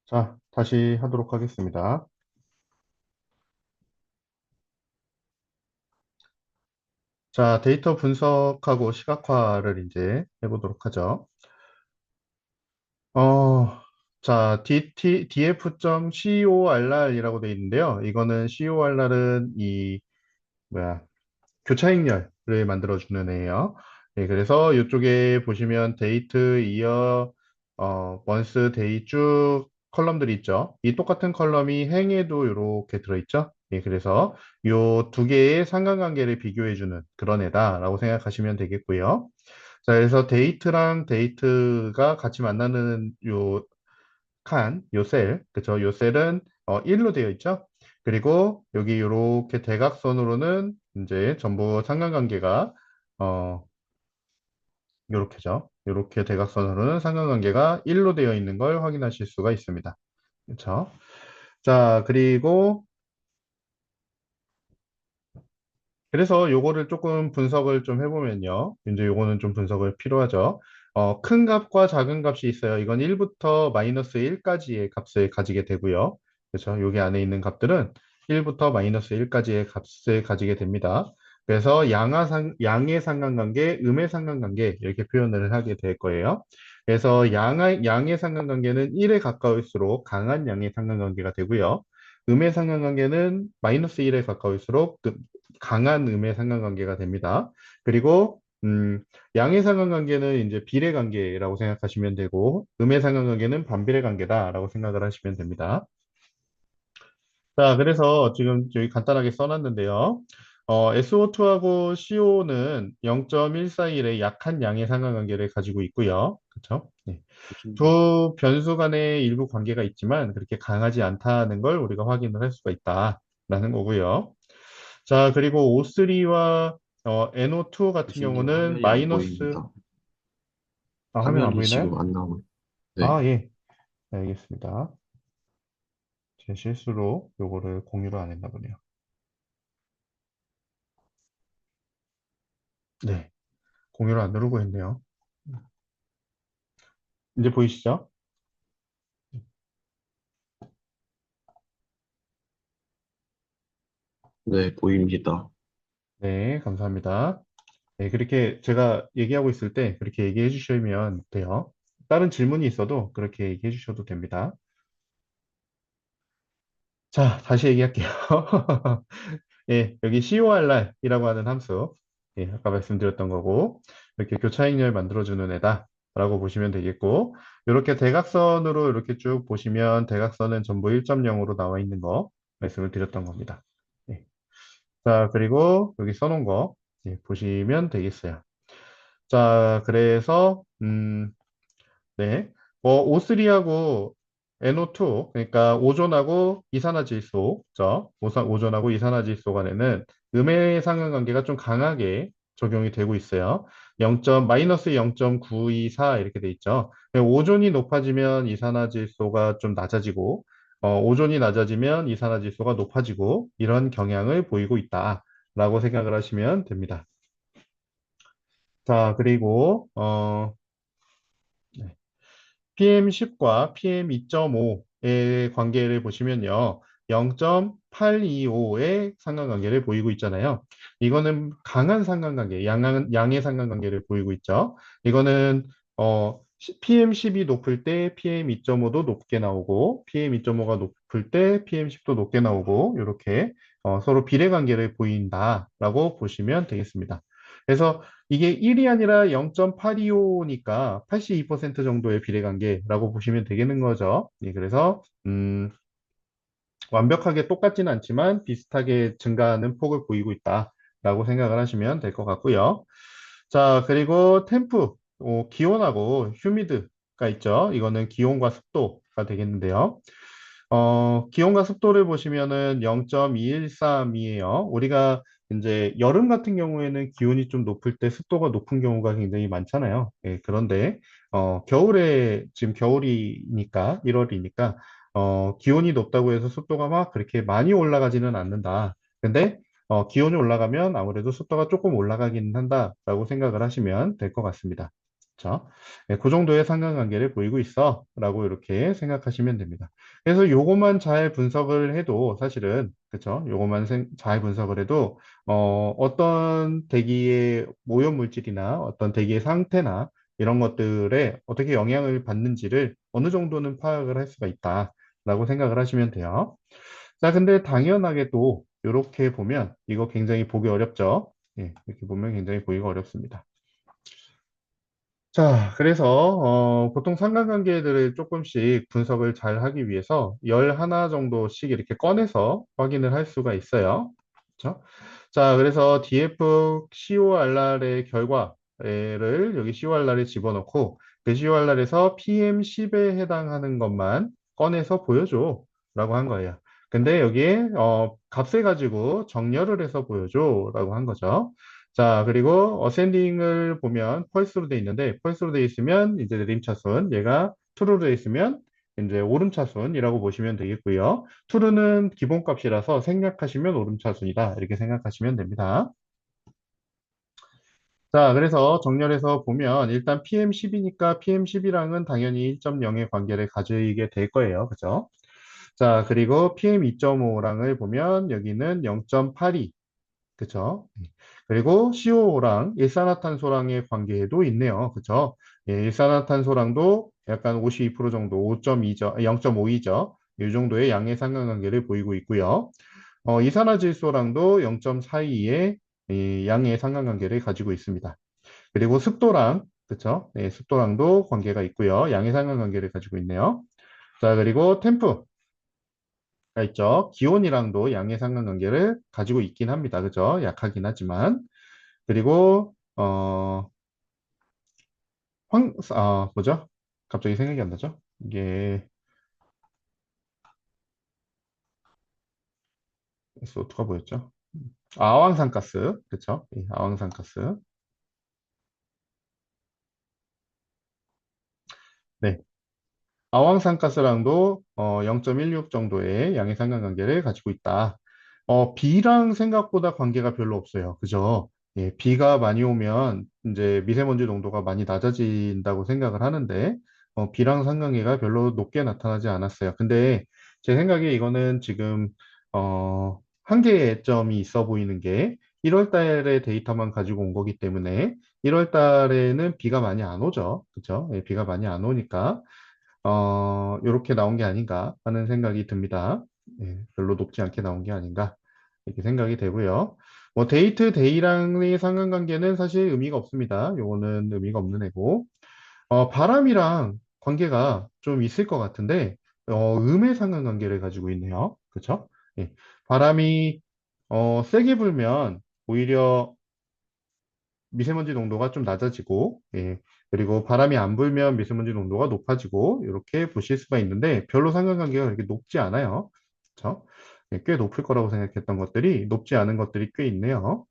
자, 다시 하도록 하겠습니다. 자, 데이터 분석하고 시각화를 이제 해보도록 하죠. 어, 자, df.corr이라고 되어 있는데요. 이거는 corr은 뭐야, 교차행렬을 만들어주는 애예요. 네, 그래서 이쪽에 보시면 데이트, 이어, 먼스, 데이 쭉 컬럼들이 있죠. 이 똑같은 컬럼이 행에도 이렇게 들어있죠. 예, 그래서 요 두 개의 상관관계를 비교해주는 그런 애다라고 생각하시면 되겠고요. 자, 그래서 데이트랑 데이트가 같이 만나는 요 셀, 그쵸? 요 셀은 1로 되어 있죠? 그리고 여기 이렇게 대각선으로는 이제 전부 상관관계가 어, 요렇게죠. 요렇게 대각선으로는 상관관계가 1로 되어 있는 걸 확인하실 수가 있습니다. 그쵸? 자, 그리고 그래서 요거를 조금 분석을 좀 해보면요. 이제 요거는 좀 분석을 필요하죠. 큰 값과 작은 값이 있어요. 이건 1부터 마이너스 1까지의 값을 가지게 되고요. 그래서 여기 안에 있는 값들은 1부터 마이너스 1까지의 값을 가지게 됩니다. 그래서 양의 상관관계, 음의 상관관계 이렇게 표현을 하게 될 거예요. 그래서 양의 상관관계는 1에 가까울수록 강한 양의 상관관계가 되고요. 음의 상관관계는 마이너스 1에 가까울수록 강한 음의 상관관계가 됩니다. 그리고 양의 상관관계는 이제 비례 관계라고 생각하시면 되고 음의 상관관계는 반비례 관계다라고 생각을 하시면 됩니다. 자, 그래서 지금 여기 간단하게 써놨는데요. SO2하고 CO는 0.141의 약한 양의 상관관계를 가지고 있고요. 그렇죠? 네. 무슨 두 변수 간의 일부 관계가 있지만 그렇게 강하지 않다는 걸 우리가 확인을 할 수가 있다라는 거고요. 자, 그리고 O3와 NO2 같은 교수님 경우는 화면이 안 마이너스, 보입니다. 화면 안 화면이 보이나요? 지금 안 나오네. 네, 아, 예. 네, 알겠습니다. 제 실수로 요거를 공유를 안 했나 보네요. 네, 공유를 안 누르고 있네요. 이제 보이시죠? 네, 보입니다. 네, 감사합니다. 네, 그렇게 제가 얘기하고 있을 때 그렇게 얘기해 주시면 돼요. 다른 질문이 있어도 그렇게 얘기해 주셔도 됩니다. 자, 다시 얘기할게요. 예, 여기 COR이라고 하는 함수. 예, 아까 말씀드렸던 거고, 이렇게 교차행렬 만들어주는 애다라고 보시면 되겠고, 이렇게 대각선으로 이렇게 쭉 보시면 대각선은 전부 1.0으로 나와 있는 거 말씀을 드렸던 겁니다. 예. 자, 그리고 여기 써놓은 거 예, 보시면 되겠어요. 자, 그래서, 네. O3하고 NO2, 그러니까 오존하고 이산화질소, 죠? 오존하고 이산화질소 간에는 음의 상관관계가 좀 강하게 적용이 되고 있어요. 0. 마이너스 0.924 이렇게 돼 있죠. 오존이 높아지면 이산화질소가 좀 낮아지고, 오존이 낮아지면 이산화질소가 높아지고, 이런 경향을 보이고 있다라고 생각을 하시면 됩니다. 자, 그리고, PM10과 PM2.5의 관계를 보시면요. 0.825의 상관관계를 보이고 있잖아요. 이거는 강한 상관관계, 양의 상관관계를 보이고 있죠. 이거는 PM10이 높을 때 PM2.5도 높게 나오고 PM2.5가 높을 때 PM10도 높게 나오고 이렇게 서로 비례관계를 보인다라고 보시면 되겠습니다. 그래서 이게 1이 아니라 0.825니까 82% 정도의 비례관계라고 보시면 되겠는 거죠. 예, 그래서 완벽하게 똑같지는 않지만 비슷하게 증가하는 폭을 보이고 있다라고 생각을 하시면 될 것 같고요. 자, 그리고 템프, 기온하고 휴미드가 있죠. 이거는 기온과 습도가 되겠는데요. 기온과 습도를 보시면은 0.213이에요. 우리가 이제 여름 같은 경우에는 기온이 좀 높을 때 습도가 높은 경우가 굉장히 많잖아요. 예, 그런데 겨울에 지금 겨울이니까 1월이니까 기온이 높다고 해서 습도가 막 그렇게 많이 올라가지는 않는다. 근데 기온이 올라가면 아무래도 습도가 조금 올라가긴 한다라고 생각을 하시면 될 것 같습니다. 그쵸? 네, 그 정도의 상관관계를 보이고 있어 라고 이렇게 생각하시면 됩니다. 그래서 요것만 잘 분석을 해도 사실은 그쵸? 요것만 잘 분석을 해도 어떤 대기의 오염물질이나 어떤 대기의 상태나 이런 것들에 어떻게 영향을 받는지를 어느 정도는 파악을 할 수가 있다라고 생각을 하시면 돼요. 자, 근데 당연하게도 이렇게 보면 이거 굉장히 보기 어렵죠? 예, 이렇게 보면 굉장히 보기가 어렵습니다. 자, 그래서 보통 상관관계들을 조금씩 분석을 잘 하기 위해서 11 정도씩 이렇게 꺼내서 확인을 할 수가 있어요. 그렇죠? 자, 그래서 DF CORR의 결과를 여기 CORR에 집어넣고 그 CORR에서 PM10에 해당하는 것만 꺼내서 보여줘 라고 한 거예요. 근데 여기에 값을 가지고 정렬을 해서 보여줘 라고 한 거죠. 자, 그리고 어센딩을 보면 펄스로 돼 있는데 펄스로 돼 있으면 이제 내림차순, 얘가 true로 돼 있으면 이제 오름차순이라고 보시면 되겠고요. true는 기본값이라서 생략하시면 오름차순이다. 이렇게 생각하시면 됩니다. 자, 그래서 정렬해서 보면 일단 PM10이니까 PM10이랑은 당연히 1.0의 관계를 가지게 될 거예요. 그죠? 자, 그리고 PM2.5랑을 보면 여기는 0.82, 그쵸? 그리고 CO5랑 일산화탄소랑의 관계도 있네요. 그쵸? 예, 일산화탄소랑도 약간 52% 정도, 5.2죠, 0.5이죠. 이 정도의 양의 상관관계를 보이고 있고요. 이산화질소랑도 0.42의 양의 상관관계를 가지고 있습니다. 그리고 습도랑, 그쵸? 네, 습도랑도 관계가 있고요. 양의 상관관계를 가지고 있네요. 자, 그리고 템프. 가 있죠. 기온이랑도 양의 상관관계를 가지고 있긴 합니다. 그죠? 약하긴 하지만. 그리고, 뭐죠? 갑자기 생각이 안 나죠? 이게, 소트가 뭐였죠? 아황산가스. 그쵸? 예, 아황산가스. 네. 아황산가스랑도 0.16 정도의 양의 상관관계를 가지고 있다. 비랑 생각보다 관계가 별로 없어요. 그죠? 예, 비가 많이 오면 이제 미세먼지 농도가 많이 낮아진다고 생각을 하는데 비랑 상관계가 별로 높게 나타나지 않았어요. 근데 제 생각에 이거는 지금 한계의 점이 있어 보이는 게 1월 달의 데이터만 가지고 온 거기 때문에 1월 달에는 비가 많이 안 오죠. 그죠? 예, 비가 많이 안 오니까 요렇게 나온 게 아닌가 하는 생각이 듭니다. 예, 별로 높지 않게 나온 게 아닌가 이렇게 생각이 되고요. 뭐 데이트 데이랑의 상관관계는 사실 의미가 없습니다. 요거는 의미가 없는 애고 바람이랑 관계가 좀 있을 것 같은데 음의 상관관계를 가지고 있네요. 그렇죠? 예, 바람이 세게 불면 오히려 미세먼지 농도가 좀 낮아지고, 예, 그리고 바람이 안 불면 미세먼지 농도가 높아지고, 이렇게 보실 수가 있는데, 별로 상관관계가 그렇게 높지 않아요. 그쵸? 예, 꽤 높을 거라고 생각했던 것들이 높지 않은 것들이 꽤 있네요.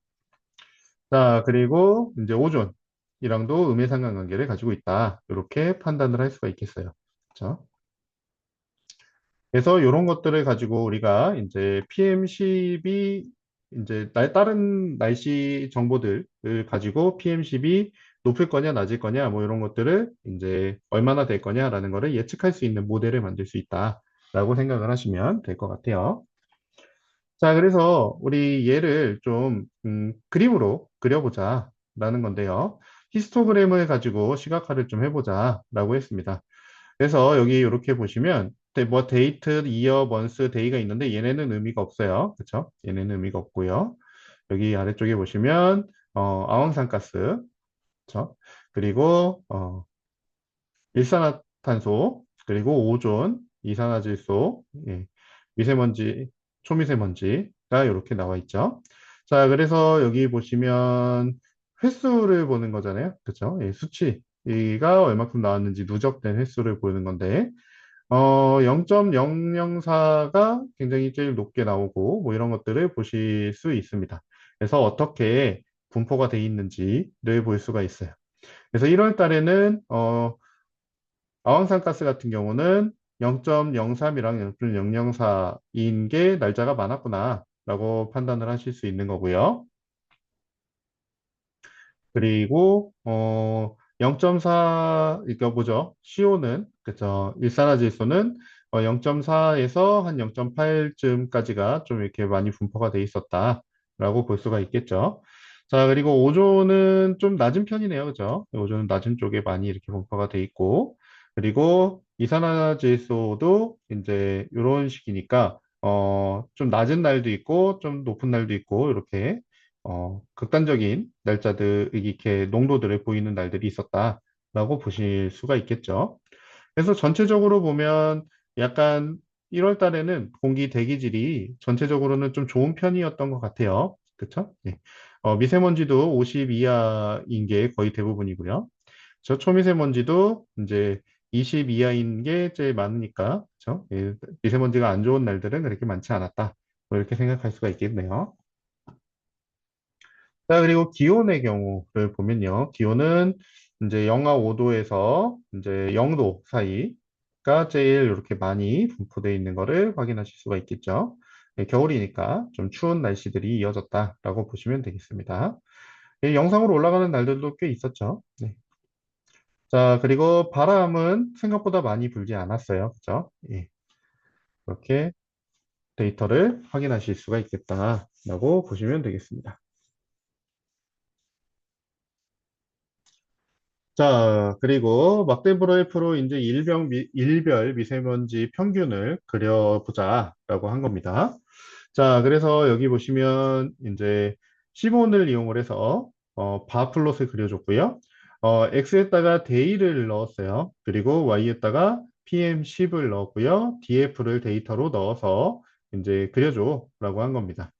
자, 그리고 이제 오존이랑도 음의 상관관계를 가지고 있다. 이렇게 판단을 할 수가 있겠어요. 그쵸? 그래서 이런 것들을 가지고 우리가 이제 PM10이 이제 다른 날씨 정보들을 가지고 PM10이 높을 거냐 낮을 거냐 뭐 이런 것들을 이제 얼마나 될 거냐라는 거를 예측할 수 있는 모델을 만들 수 있다라고 생각을 하시면 될 것 같아요. 자, 그래서 우리 얘를 좀 그림으로 그려보자라는 건데요. 히스토그램을 가지고 시각화를 좀 해보자라고 했습니다. 그래서 여기 이렇게 보시면 뭐 데이트, 이어, 먼스, 데이가 있는데 얘네는 의미가 없어요. 그렇죠? 얘네는 의미가 없고요. 여기 아래쪽에 보시면 아황산가스, 그렇죠? 그리고 일산화탄소, 그리고 오존, 이산화질소, 예, 미세먼지, 초미세먼지가 이렇게 나와 있죠. 자, 그래서 여기 보시면 횟수를 보는 거잖아요. 그렇죠? 예, 수치가 얼마큼 나왔는지 누적된 횟수를 보는 건데 0.004가 굉장히 제일 높게 나오고, 뭐 이런 것들을 보실 수 있습니다. 그래서 어떻게 분포가 돼 있는지를 볼 수가 있어요. 그래서 1월 달에는, 아황산가스 같은 경우는 0.03이랑 0.004인 게 날짜가 많았구나, 라고 판단을 하실 수 있는 거고요. 그리고, 0.4, 이거 보죠. CO는, 그죠. 일산화질소는 0.4에서 한 0.8쯤까지가 좀 이렇게 많이 분포가 돼 있었다라고 볼 수가 있겠죠. 자, 그리고 오존은 좀 낮은 편이네요. 그죠? 오존은 낮은 쪽에 많이 이렇게 분포가 돼 있고, 그리고 이산화질소도 이제 이런 식이니까, 좀 낮은 날도 있고, 좀 높은 날도 있고, 이렇게 극단적인 날짜들, 이렇게 농도들을 보이는 날들이 있었다라고 보실 수가 있겠죠. 그래서 전체적으로 보면 약간 1월 달에는 공기 대기질이 전체적으로는 좀 좋은 편이었던 것 같아요. 그쵸? 네. 미세먼지도 50 이하인 게 거의 대부분이고요. 저 초미세먼지도 이제 20 이하인 게 제일 많으니까, 그쵸? 예, 미세먼지가 안 좋은 날들은 그렇게 많지 않았다. 뭐 이렇게 생각할 수가 있겠네요. 자, 그리고 기온의 경우를 보면요. 기온은 이제 영하 5도에서 이제 0도 사이가 제일 이렇게 많이 분포되어 있는 거를 확인하실 수가 있겠죠. 네, 겨울이니까 좀 추운 날씨들이 이어졌다라고 보시면 되겠습니다. 예, 영상으로 올라가는 날들도 꽤 있었죠. 네. 자, 그리고 바람은 생각보다 많이 불지 않았어요. 그죠? 예, 이렇게 데이터를 확인하실 수가 있겠다라고 보시면 되겠습니다. 자, 그리고 막대브로이프로 이제 일별 미세먼지 평균을 그려보자라고 한 겁니다. 자, 그래서 여기 보시면 이제 시몬을 이용을 해서 바플롯을 그려줬고요. X에다가 데이를 넣었어요. 그리고 Y에다가 PM10을 넣었고요. DF를 데이터로 넣어서 이제 그려줘라고 한 겁니다.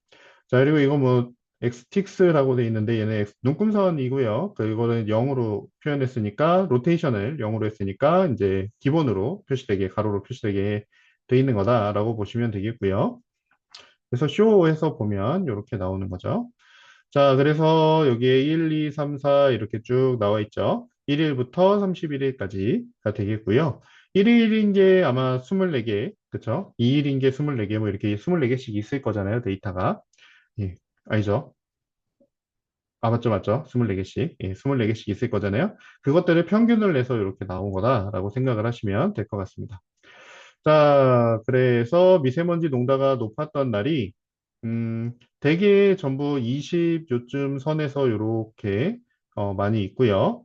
자, 그리고 이거 뭐 XTX라고 돼 있는데 얘는 눈금선이고요. 그거는 0으로 표현했으니까 로테이션을 0으로 했으니까 이제 기본으로 표시되게 가로로 표시되게 돼 있는 거다라고 보시면 되겠고요. 그래서 쇼에서 보면 이렇게 나오는 거죠. 자, 그래서 여기에 1, 2, 3, 4 이렇게 쭉 나와 있죠. 1일부터 31일까지가 되겠고요. 1일인 게 아마 24개, 그쵸? 2일인 게 24개, 뭐 이렇게 24개씩 있을 거잖아요, 데이터가. 예, 아니죠. 아, 맞죠, 맞죠. 24개씩. 예, 24개씩 있을 거잖아요. 그것들을 평균을 내서 이렇게 나온 거다라고 생각을 하시면 될 것 같습니다. 자, 그래서 미세먼지 농도가 높았던 날이, 대개 전부 20 요쯤 선에서 이렇게, 많이 있고요.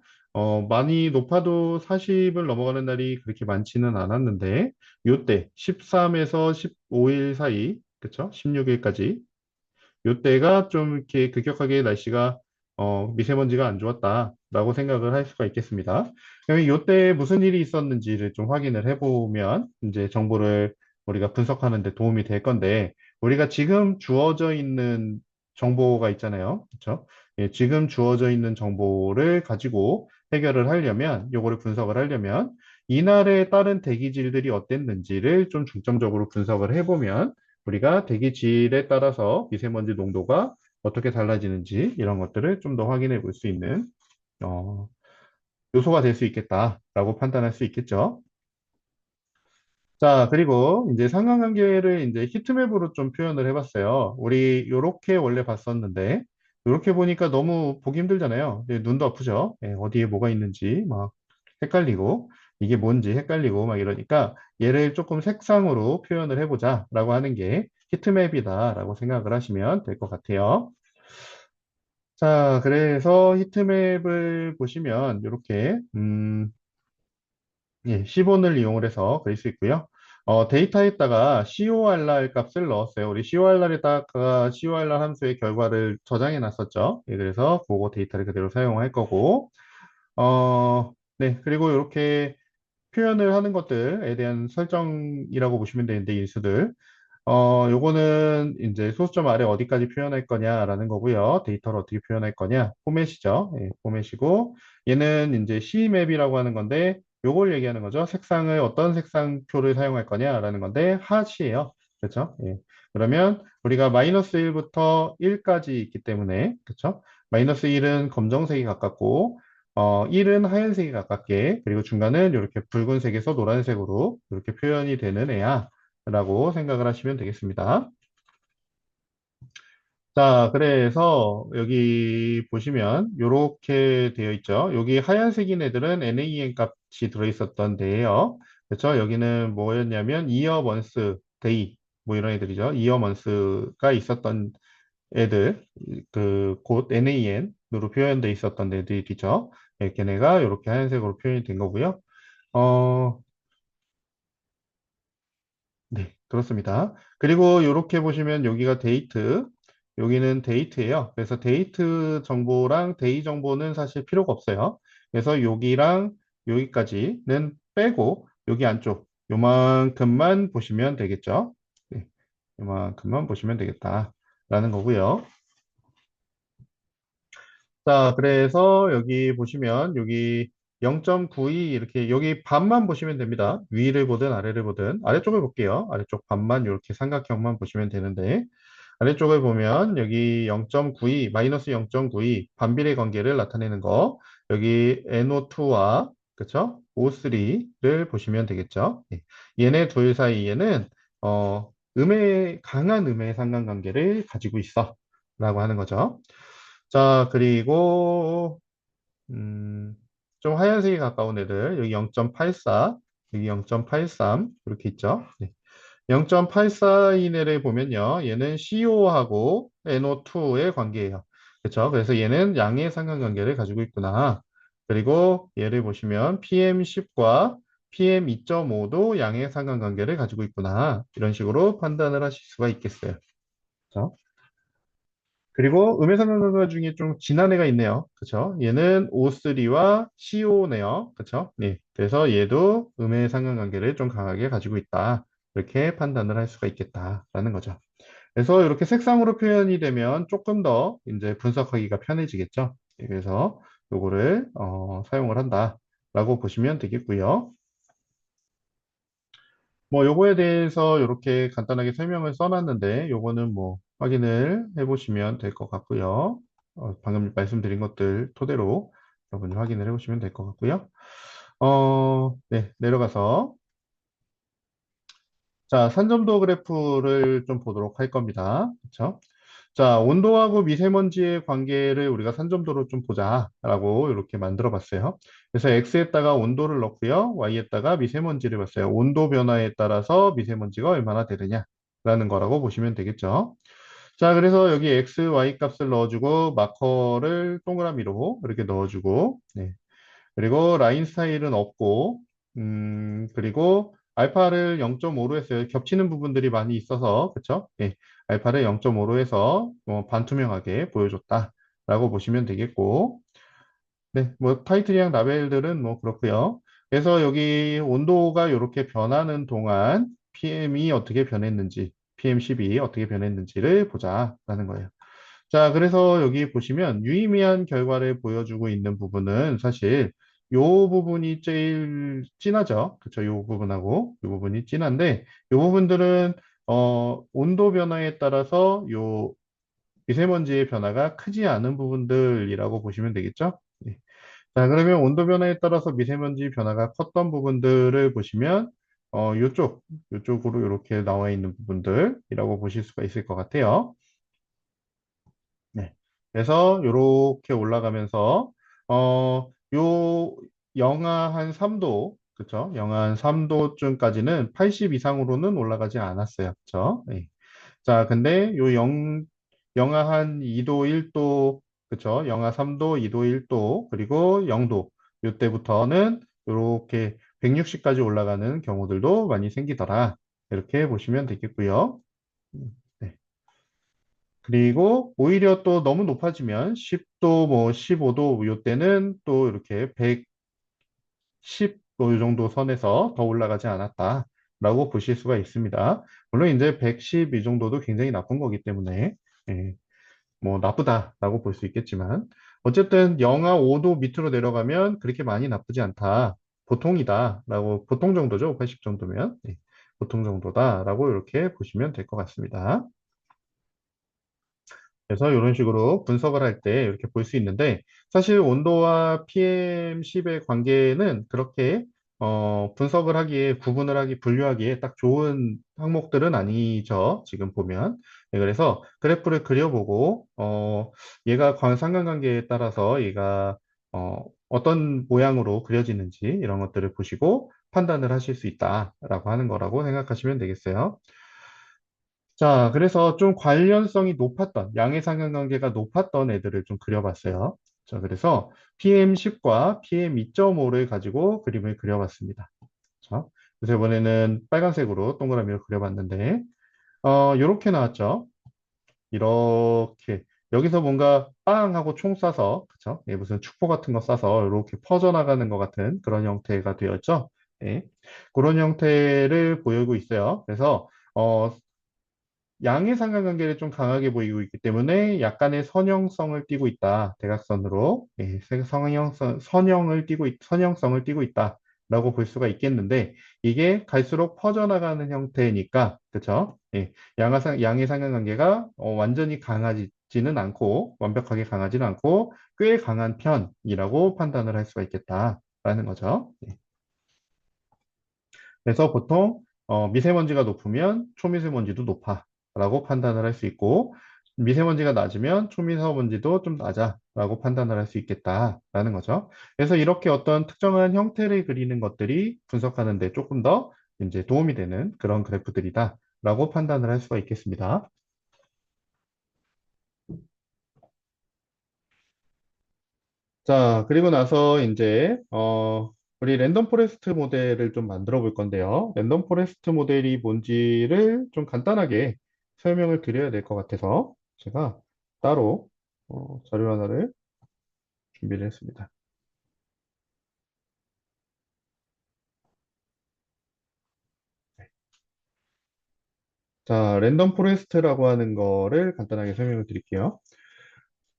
많이 높아도 40을 넘어가는 날이 그렇게 많지는 않았는데, 요때 13에서 15일 사이, 그쵸? 16일까지 요때가 좀 이렇게 급격하게 날씨가 미세먼지가 안 좋았다라고 생각을 할 수가 있겠습니다. 그럼 요때 무슨 일이 있었는지를 좀 확인을 해보면 이제 정보를 우리가 분석하는 데 도움이 될 건데 우리가 지금 주어져 있는 정보가 있잖아요. 그렇죠? 예, 지금 주어져 있는 정보를 가지고 해결을 하려면 요거를 분석을 하려면 이날에 따른 대기질들이 어땠는지를 좀 중점적으로 분석을 해보면 우리가 대기질에 따라서 미세먼지 농도가 어떻게 달라지는지 이런 것들을 좀 더 확인해 볼 수 있는 어, 요소가 될 수 있겠다라고 판단할 수 있겠죠. 자, 그리고 이제 상관관계를 이제 히트맵으로 좀 표현을 해봤어요. 우리 요렇게 원래 봤었는데 요렇게 보니까 너무 보기 힘들잖아요. 예, 눈도 아프죠. 예, 어디에 뭐가 있는지 막 헷갈리고 이게 뭔지 헷갈리고 막 이러니까 얘를 조금 색상으로 표현을 해보자라고 하는 게 히트맵이다라고 생각을 하시면 될 것 같아요. 자, 그래서 히트맵을 보시면 이렇게 예, 시본을 이용을 해서 그릴 수 있고요. 데이터에다가 CORR 값을 넣었어요. 우리 CORR에다가 CORR 함수의 결과를 저장해 놨었죠. 예, 그래서 그거 데이터를 그대로 사용할 거고, 네, 그리고 이렇게 표현을 하는 것들에 대한 설정이라고 보시면 되는데, 인수들. 요거는 이제 소수점 아래 어디까지 표현할 거냐라는 거고요. 데이터를 어떻게 표현할 거냐. 포맷이죠. 예, 포맷이고, 얘는 이제 CMap이라고 하는 건데, 요걸 얘기하는 거죠. 색상을 어떤 색상표를 사용할 거냐라는 건데, 핫이에요. 그렇죠? 예. 그러면 우리가 마이너스 1부터 1까지 있기 때문에, 그렇죠? 마이너스 1은 검정색이 가깝고, 1은 하얀색이 가깝게, 그리고 중간은 이렇게 붉은색에서 노란색으로 이렇게 표현이 되는 애야. 라고 생각을 하시면 되겠습니다. 자, 그래서 여기 보시면 이렇게 되어 있죠. 여기 하얀색인 애들은 NaN 값이 들어있었던 데예요. 그렇죠? 여기는 뭐였냐면 year, month, day 뭐 이런 애들이죠. year, month가 있었던 애들, 그 곧 NaN으로 표현돼 있었던 애들이죠. 예, 걔네가 이렇게 하얀색으로 표현이 된 거고요. 어, 네, 그렇습니다. 그리고 이렇게 보시면 여기가 데이트, 여기는 데이트예요. 그래서 데이트 정보랑 데이 정보는 사실 필요가 없어요. 그래서 여기랑 여기까지는 빼고 여기 안쪽 요만큼만 보시면 되겠죠. 네, 요만큼만 보시면 되겠다라는 거고요. 자, 그래서 여기 보시면 여기 0.92 이렇게 여기 반만 보시면 됩니다. 위를 보든 아래를 보든 아래쪽을 볼게요. 아래쪽 반만 이렇게 삼각형만 보시면 되는데 아래쪽을 보면 여기 0.92 마이너스 0.92 반비례 관계를 나타내는 거 여기 NO2와 그쵸? O3를 보시면 되겠죠. 예. 얘네 둘 사이에는 강한 음의 상관관계를 가지고 있어 라고 하는 거죠. 자, 그리고, 좀 하얀색이 가까운 애들, 여기 0.84, 여기 0.83, 이렇게 있죠. 네. 0.84인 애를 보면요. 얘는 CO하고 NO2의 관계예요. 그렇죠? 그래서 얘는 양의 상관관계를 가지고 있구나. 그리고 얘를 보시면 PM10과 PM2.5도 양의 상관관계를 가지고 있구나. 이런 식으로 판단을 하실 수가 있겠어요. 그렇죠? 그리고 음해상관관계 중에 좀 진한 애가 있네요. 그쵸? 얘는 O3와 CO네요. 그쵸? 네. 그래서 얘도 음해상관관계를 좀 강하게 가지고 있다. 이렇게 판단을 할 수가 있겠다라는 거죠. 그래서 이렇게 색상으로 표현이 되면 조금 더 이제 분석하기가 편해지겠죠. 네, 그래서 요거를 사용을 한다라고 보시면 되겠고요. 뭐 요거에 대해서 이렇게 간단하게 설명을 써놨는데 요거는 뭐 확인을 해보시면 될 것 같고요. 방금 말씀드린 것들 토대로 여러분이 확인을 해보시면 될 것 같고요. 네, 내려가서 자, 산점도 그래프를 좀 보도록 할 겁니다. 그렇죠? 자, 온도하고 미세먼지의 관계를 우리가 산점도로 좀 보자라고 이렇게 만들어 봤어요. 그래서 X에다가 온도를 넣고요. Y에다가 미세먼지를 봤어요. 온도 변화에 따라서 미세먼지가 얼마나 되느냐라는 거라고 보시면 되겠죠. 자, 그래서 여기 X, Y 값을 넣어주고 마커를 동그라미로 이렇게 넣어주고 네. 그리고 라인 스타일은 없고, 그리고 알파를 0.5로 했어요. 겹치는 부분들이 많이 있어서, 그쵸? 예, 알파를 0.5로 해서 반투명하게 보여줬다라고 보시면 되겠고, 네, 뭐 타이틀이랑 라벨들은 뭐 그렇고요. 그래서 여기 온도가 이렇게 변하는 동안 PM이 어떻게 변했는지, PM12 어떻게 변했는지를 보자라는 거예요. 자, 그래서 여기 보시면 유의미한 결과를 보여주고 있는 부분은 사실 요 부분이 제일 진하죠. 그쵸? 요 부분하고 요 부분이 진한데 요 부분들은 온도 변화에 따라서 요 미세먼지의 변화가 크지 않은 부분들이라고 보시면 되겠죠? 예. 자, 그러면 온도 변화에 따라서 미세먼지 변화가 컸던 부분들을 보시면 요쪽으로 이렇게 나와 있는 부분들이라고 보실 수가 있을 것 같아요. 네. 그래서 요렇게 올라가면서 요 영하 한 3도 그쵸? 영하 한 3도쯤까지는 80 이상으로는 올라가지 않았어요. 그쵸? 네. 자, 근데 영하 한 2도, 1도 그쵸? 영하 3도, 2도, 1도 그리고 0도 요때부터는 요렇게 160까지 올라가는 경우들도 많이 생기더라. 이렇게 보시면 되겠고요. 네. 그리고 오히려 또 너무 높아지면 10도, 뭐 15도 요때는 또 이렇게 110도 요 정도 선에서 더 올라가지 않았다라고 보실 수가 있습니다. 물론 이제 110 이 정도도 굉장히 나쁜 거기 때문에 예, 뭐 나쁘다라고 볼 수 있겠지만 어쨌든 영하 5도 밑으로 내려가면 그렇게 많이 나쁘지 않다. 보통이다라고 보통 정도죠. 80 정도면 보통 정도다라고 이렇게 보시면 될 것 같습니다. 그래서 이런 식으로 분석을 할 때 이렇게 볼 수 있는데 사실 온도와 PM10의 관계는 그렇게 분석을 하기에, 구분을 하기, 분류하기에 딱 좋은 항목들은 아니죠. 지금 보면. 네, 그래서 그래프를 그려보고, 얘가 상관관계에 따라서 얘가, 어떤 모양으로 그려지는지 이런 것들을 보시고 판단을 하실 수 있다라고 하는 거라고 생각하시면 되겠어요. 자, 그래서 좀 관련성이 높았던, 양의 상관관계가 높았던 애들을 좀 그려봤어요. 자, 그래서 PM10과 PM2.5를 가지고 그림을 그려봤습니다. 자, 그래서 이번에는 빨간색으로 동그라미를 그려봤는데, 요렇게 나왔죠. 이렇게. 여기서 뭔가 빵 하고 총 쏴서, 그쵸? 예, 무슨 축포 같은 거 쏴서 이렇게 퍼져나가는 것 같은 그런 형태가 되었죠. 예, 그런 형태를 보이고 있어요. 그래서, 양의 상관관계를 좀 강하게 보이고 있기 때문에 약간의 선형성을 띠고 있다. 대각선으로 예, 선형성을 띠고 있다라고 볼 수가 있겠는데 이게 갈수록 퍼져나가는 형태니까 그렇죠? 예, 양의 상관관계가 완전히 강하지는 않고 완벽하게 강하지는 않고 꽤 강한 편이라고 판단을 할 수가 있겠다라는 거죠. 예. 그래서 보통 미세먼지가 높으면 초미세먼지도 높아라고 판단을 할 수 있고 미세먼지가 낮으면 초미세먼지도 좀 낮아라고 판단을 할 수 있겠다라는 거죠. 그래서 이렇게 어떤 특정한 형태를 그리는 것들이 분석하는 데 조금 더 이제 도움이 되는 그런 그래프들이다라고 판단을 할 수가 있겠습니다. 자, 그리고 나서 이제 우리 랜덤 포레스트 모델을 좀 만들어 볼 건데요. 랜덤 포레스트 모델이 뭔지를 좀 간단하게 설명을 드려야 될 것 같아서 제가 따로 자료 하나를 준비를 했습니다. 자, 랜덤 포레스트라고 하는 거를 간단하게 설명을 드릴게요.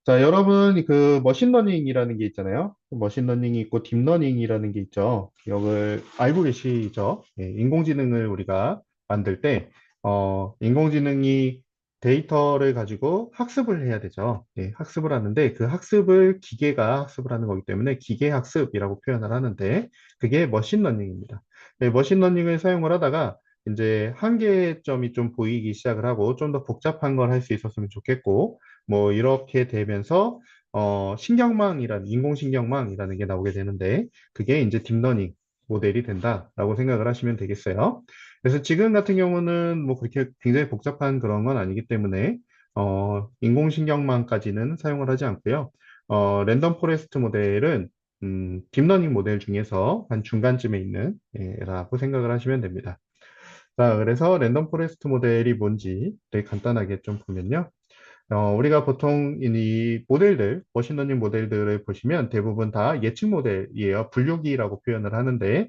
자, 여러분, 그 머신러닝이라는 게 있잖아요. 머신러닝이 있고 딥러닝이라는 게 있죠. 이걸 알고 계시죠? 예, 인공지능을 우리가 만들 때, 인공지능이 데이터를 가지고 학습을 해야 되죠. 예, 학습을 하는데 그 학습을 기계가 학습을 하는 거기 때문에 기계 학습이라고 표현을 하는데 그게 머신러닝입니다. 네, 머신러닝을 사용을 하다가 이제 한계점이 좀 보이기 시작을 하고 좀 더 복잡한 걸 할 수 있었으면 좋겠고 뭐 이렇게 되면서 인공신경망이라는 게 나오게 되는데 그게 이제 딥러닝 모델이 된다라고 생각을 하시면 되겠어요. 그래서 지금 같은 경우는 뭐 그렇게 굉장히 복잡한 그런 건 아니기 때문에 인공신경망까지는 사용을 하지 않고요. 랜덤 포레스트 모델은 딥러닝 모델 중에서 한 중간쯤에 있는 라고 생각을 하시면 됩니다. 자, 그래서 랜덤 포레스트 모델이 뭔지 되게 간단하게 좀 보면요. 우리가 보통 이 모델들, 머신러닝 모델들을 보시면 대부분 다 예측 모델이에요. 분류기라고 표현을 하는데,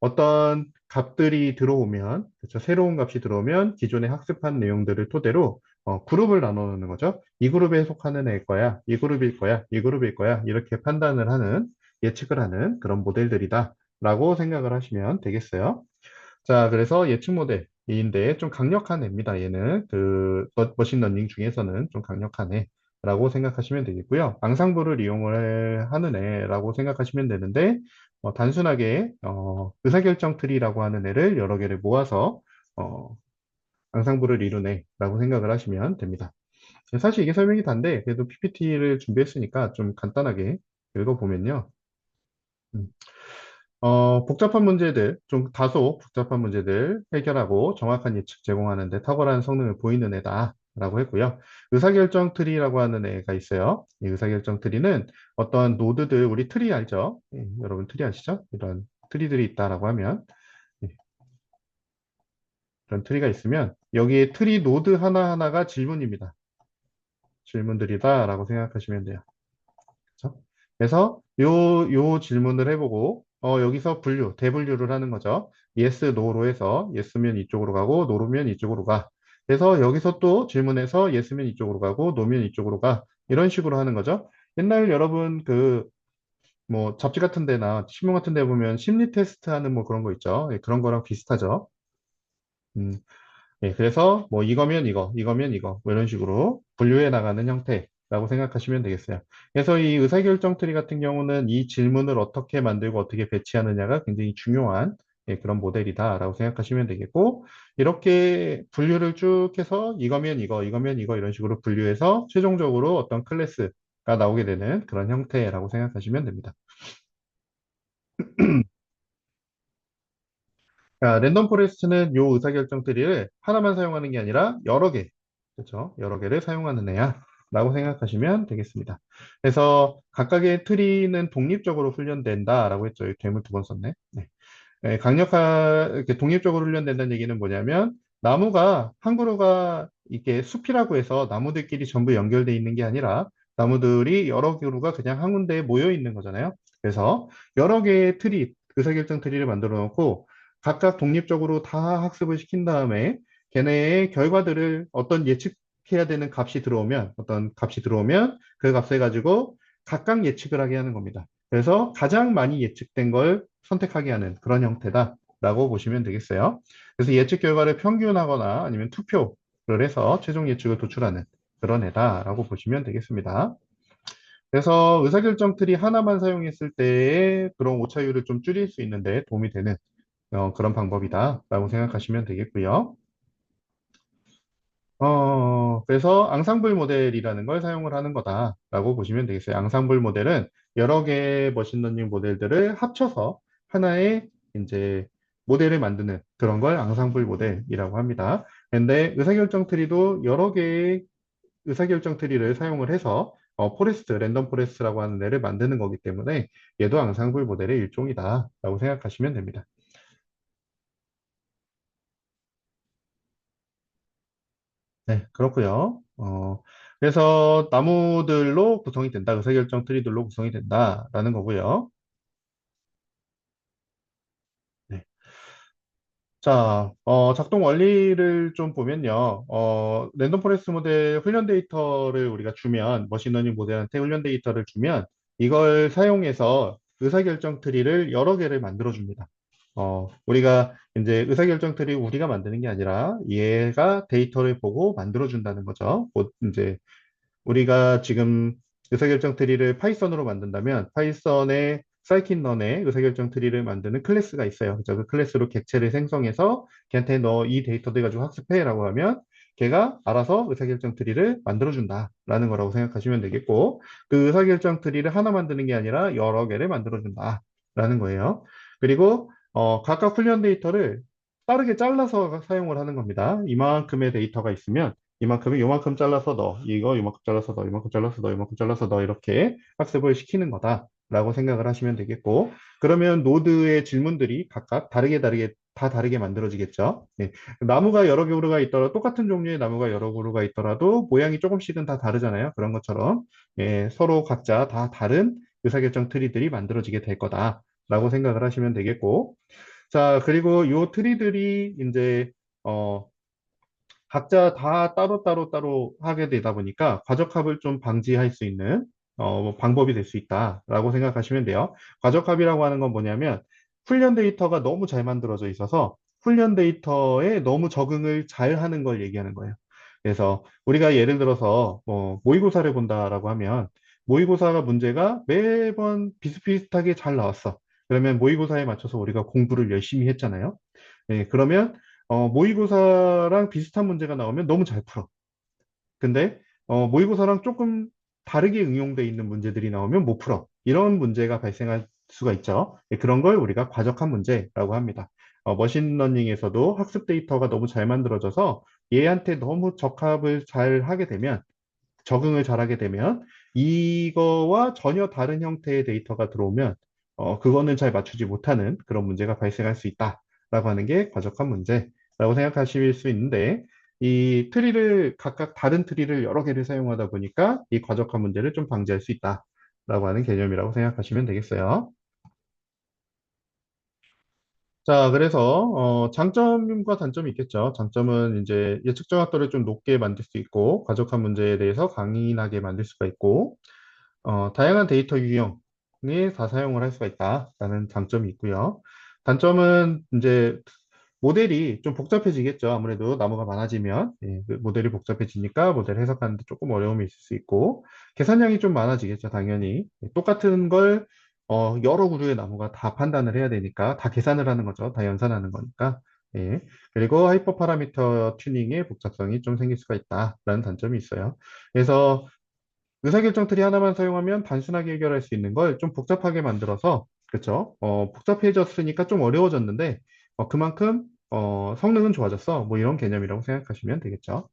어떤 값들이 들어오면, 그렇죠? 새로운 값이 들어오면 기존에 학습한 내용들을 토대로 그룹을 나눠 놓는 거죠. 이 그룹에 속하는 애일 거야, 이 그룹일 거야, 이 그룹일 거야, 이렇게 판단을 하는, 예측을 하는 그런 모델들이다. 라고 생각을 하시면 되겠어요. 자, 그래서 예측 모델인데 좀 강력한 애입니다. 얘는 그 머신러닝 중에서는 좀 강력한 애라고 생각하시면 되겠고요. 앙상블을 이용을 하는 애라고 생각하시면 되는데 단순하게 의사결정 트리라고 하는 애를 여러 개를 모아서 어, 앙상블을 이룬 애라고 생각을 하시면 됩니다. 사실 이게 설명이 단데 그래도 PPT를 준비했으니까 좀 간단하게 읽어보면요. 음. 복잡한 문제들, 좀 다소 복잡한 문제들 해결하고 정확한 예측 제공하는 데 탁월한 성능을 보이는 애다라고 했고요. 의사결정 트리라고 하는 애가 있어요. 이 의사결정 트리는 어떤 노드들, 우리 트리 알죠? 예, 여러분 트리 아시죠? 이런 트리들이 있다라고 하면, 예, 이런 트리가 있으면 여기에 트리 노드 하나하나가 질문입니다. 질문들이다라고 생각하시면 돼요. 그렇죠? 그래서 요 질문을 해보고 여기서 대분류를 하는 거죠. yes, no로 해서 yes면 이쪽으로 가고 no면 이쪽으로 가. 그래서 여기서 또 질문해서 yes면 이쪽으로 가고 no면 이쪽으로 가. 이런 식으로 하는 거죠. 옛날 여러분 그 뭐 잡지 같은 데나 신문 같은 데 보면 심리 테스트 하는 뭐 그런 거 있죠. 예, 그런 거랑 비슷하죠. 음, 예, 그래서 뭐 이거면 이거, 이거면 이거, 뭐 이런 식으로 분류해 나가는 형태. 라고 생각하시면 되겠어요. 그래서 이 의사결정 트리 같은 경우는 이 질문을 어떻게 만들고 어떻게 배치하느냐가 굉장히 중요한 그런 모델이다라고 생각하시면 되겠고, 이렇게 분류를 쭉 해서 이거면 이거, 이거면 이거 이런 식으로 분류해서 최종적으로 어떤 클래스가 나오게 되는 그런 형태라고 생각하시면 됩니다. 자, 랜덤 포레스트는 요 의사결정 트리를 하나만 사용하는 게 아니라 여러 개, 그렇죠? 여러 개를 사용하는 애야. 라고 생각하시면 되겠습니다. 그래서 각각의 트리는 독립적으로 훈련된다라고 했죠. 여기 괴물 두 번 썼네. 네. 이렇게 독립적으로 훈련된다는 얘기는 뭐냐면 나무가 한 그루가 이게 숲이라고 해서 나무들끼리 전부 연결돼 있는 게 아니라 나무들이 여러 그루가 그냥 한 군데에 모여 있는 거잖아요. 그래서 여러 개의 트리, 의사결정 트리를 만들어 놓고 각각 독립적으로 다 학습을 시킨 다음에 걔네의 결과들을 어떤 예측해야 되는 값이 들어오면 어떤 값이 들어오면 그 값을 가지고 각각 예측을 하게 하는 겁니다. 그래서 가장 많이 예측된 걸 선택하게 하는 그런 형태다라고 보시면 되겠어요. 그래서 예측 결과를 평균하거나 아니면 투표를 해서 최종 예측을 도출하는 그런 애다라고 보시면 되겠습니다. 그래서 의사결정 트리 하나만 사용했을 때의 그런 오차율을 좀 줄일 수 있는데 도움이 되는 그런 방법이다라고 생각하시면 되겠고요. 그래서 앙상블 모델이라는 걸 사용을 하는 거다라고 보시면 되겠어요. 앙상블 모델은 여러 개의 머신러닝 모델들을 합쳐서 하나의 이제 모델을 만드는 그런 걸 앙상블 모델이라고 합니다. 근데 의사결정 트리도 여러 개의 의사결정 트리를 사용을 해서 포레스트, 랜덤 포레스트라고 하는 애를 만드는 거기 때문에 얘도 앙상블 모델의 일종이다라고 생각하시면 됩니다. 네, 그렇고요. 그래서 나무들로 구성이 된다. 의사결정 트리들로 구성이 된다라는 거고요. 네. 자, 작동 원리를 좀 보면요. 랜덤 포레스트 모델 훈련 데이터를 우리가 주면, 머신러닝 모델한테 훈련 데이터를 주면, 이걸 사용해서 의사결정 트리를 여러 개를 만들어줍니다. 우리가 이제 의사결정 트리 우리가 만드는 게 아니라 얘가 데이터를 보고 만들어준다는 거죠. 곧 이제 우리가 지금 의사결정 트리를 파이썬으로 만든다면 파이썬의 사이킨런에 의사결정 트리를 만드는 클래스가 있어요. 그래서 그 클래스로 객체를 생성해서 걔한테 너 이 데이터들 가지고 학습해라고 하면 걔가 알아서 의사결정 트리를 만들어준다라는 거라고 생각하시면 되겠고 그 의사결정 트리를 하나 만드는 게 아니라 여러 개를 만들어준다라는 거예요. 그리고 각각 훈련 데이터를 빠르게 잘라서 사용을 하는 겁니다. 이만큼의 데이터가 있으면 이만큼이 요만큼 잘라서 넣어. 이거 요만큼 잘라서 넣어. 이만큼 잘라서 넣어. 이만큼 잘라서 넣어. 이렇게 학습을 시키는 거다라고 생각을 하시면 되겠고, 그러면 노드의 질문들이 각각 다르게 다 다르게 만들어지겠죠. 예. 나무가 여러 그루가 있더라도 똑같은 종류의 나무가 여러 그루가 있더라도 모양이 조금씩은 다 다르잖아요. 그런 것처럼 서로 각자 다 다른 의사결정 트리들이 만들어지게 될 거다라고 생각을 하시면 되겠고, 자, 그리고 요 트리들이 이제 어, 각자 다 따로 하게 되다 보니까 과적합을 좀 방지할 수 있는 뭐 방법이 될 수 있다라고 생각하시면 돼요. 과적합이라고 하는 건 뭐냐면 훈련 데이터가 너무 잘 만들어져 있어서 훈련 데이터에 너무 적응을 잘 하는 걸 얘기하는 거예요. 그래서 우리가 예를 들어서 뭐 모의고사를 본다라고 하면 모의고사가 문제가 매번 비슷비슷하게 잘 나왔어. 그러면 모의고사에 맞춰서 우리가 공부를 열심히 했잖아요. 그러면 모의고사랑 비슷한 문제가 나오면 너무 잘 풀어. 근데 모의고사랑 조금 다르게 응용돼 있는 문제들이 나오면 못 풀어. 이런 문제가 발생할 수가 있죠. 그런 걸 우리가 과적한 문제라고 합니다. 머신러닝에서도 학습 데이터가 너무 잘 만들어져서 얘한테 너무 적합을 잘 하게 되면 적응을 잘하게 되면 이거와 전혀 다른 형태의 데이터가 들어오면 그거는 잘 맞추지 못하는 그런 문제가 발생할 수 있다라고 하는 게 과적한 문제라고 생각하실 수 있는데 이 트리를 각각 다른 트리를 여러 개를 사용하다 보니까 이 과적한 문제를 좀 방지할 수 있다라고 하는 개념이라고 생각하시면 되겠어요. 자, 그래서 장점과 단점이 있겠죠. 장점은 이제 예측 정확도를 좀 높게 만들 수 있고 과적한 문제에 대해서 강인하게 만들 수가 있고 다양한 데이터 유형에 다 사용을 할 수가 있다라는 장점이 있고요. 단점은 이제 모델이 좀 복잡해지겠죠. 아무래도 나무가 많아지면 그 모델이 복잡해지니까 모델 해석하는데 조금 어려움이 있을 수 있고 계산량이 좀 많아지겠죠. 당연히 똑같은 걸 여러 그루의 나무가 다 판단을 해야 되니까 다 계산을 하는 거죠. 다 연산하는 거니까. 예. 그리고 하이퍼 파라미터 튜닝의 복잡성이 좀 생길 수가 있다라는 단점이 있어요. 그래서 의사결정 트리 하나만 사용하면 단순하게 해결할 수 있는 걸 좀 복잡하게 만들어서, 그쵸? 복잡해졌으니까 좀 어려워졌는데, 그만큼, 성능은 좋아졌어. 뭐 이런 개념이라고 생각하시면 되겠죠.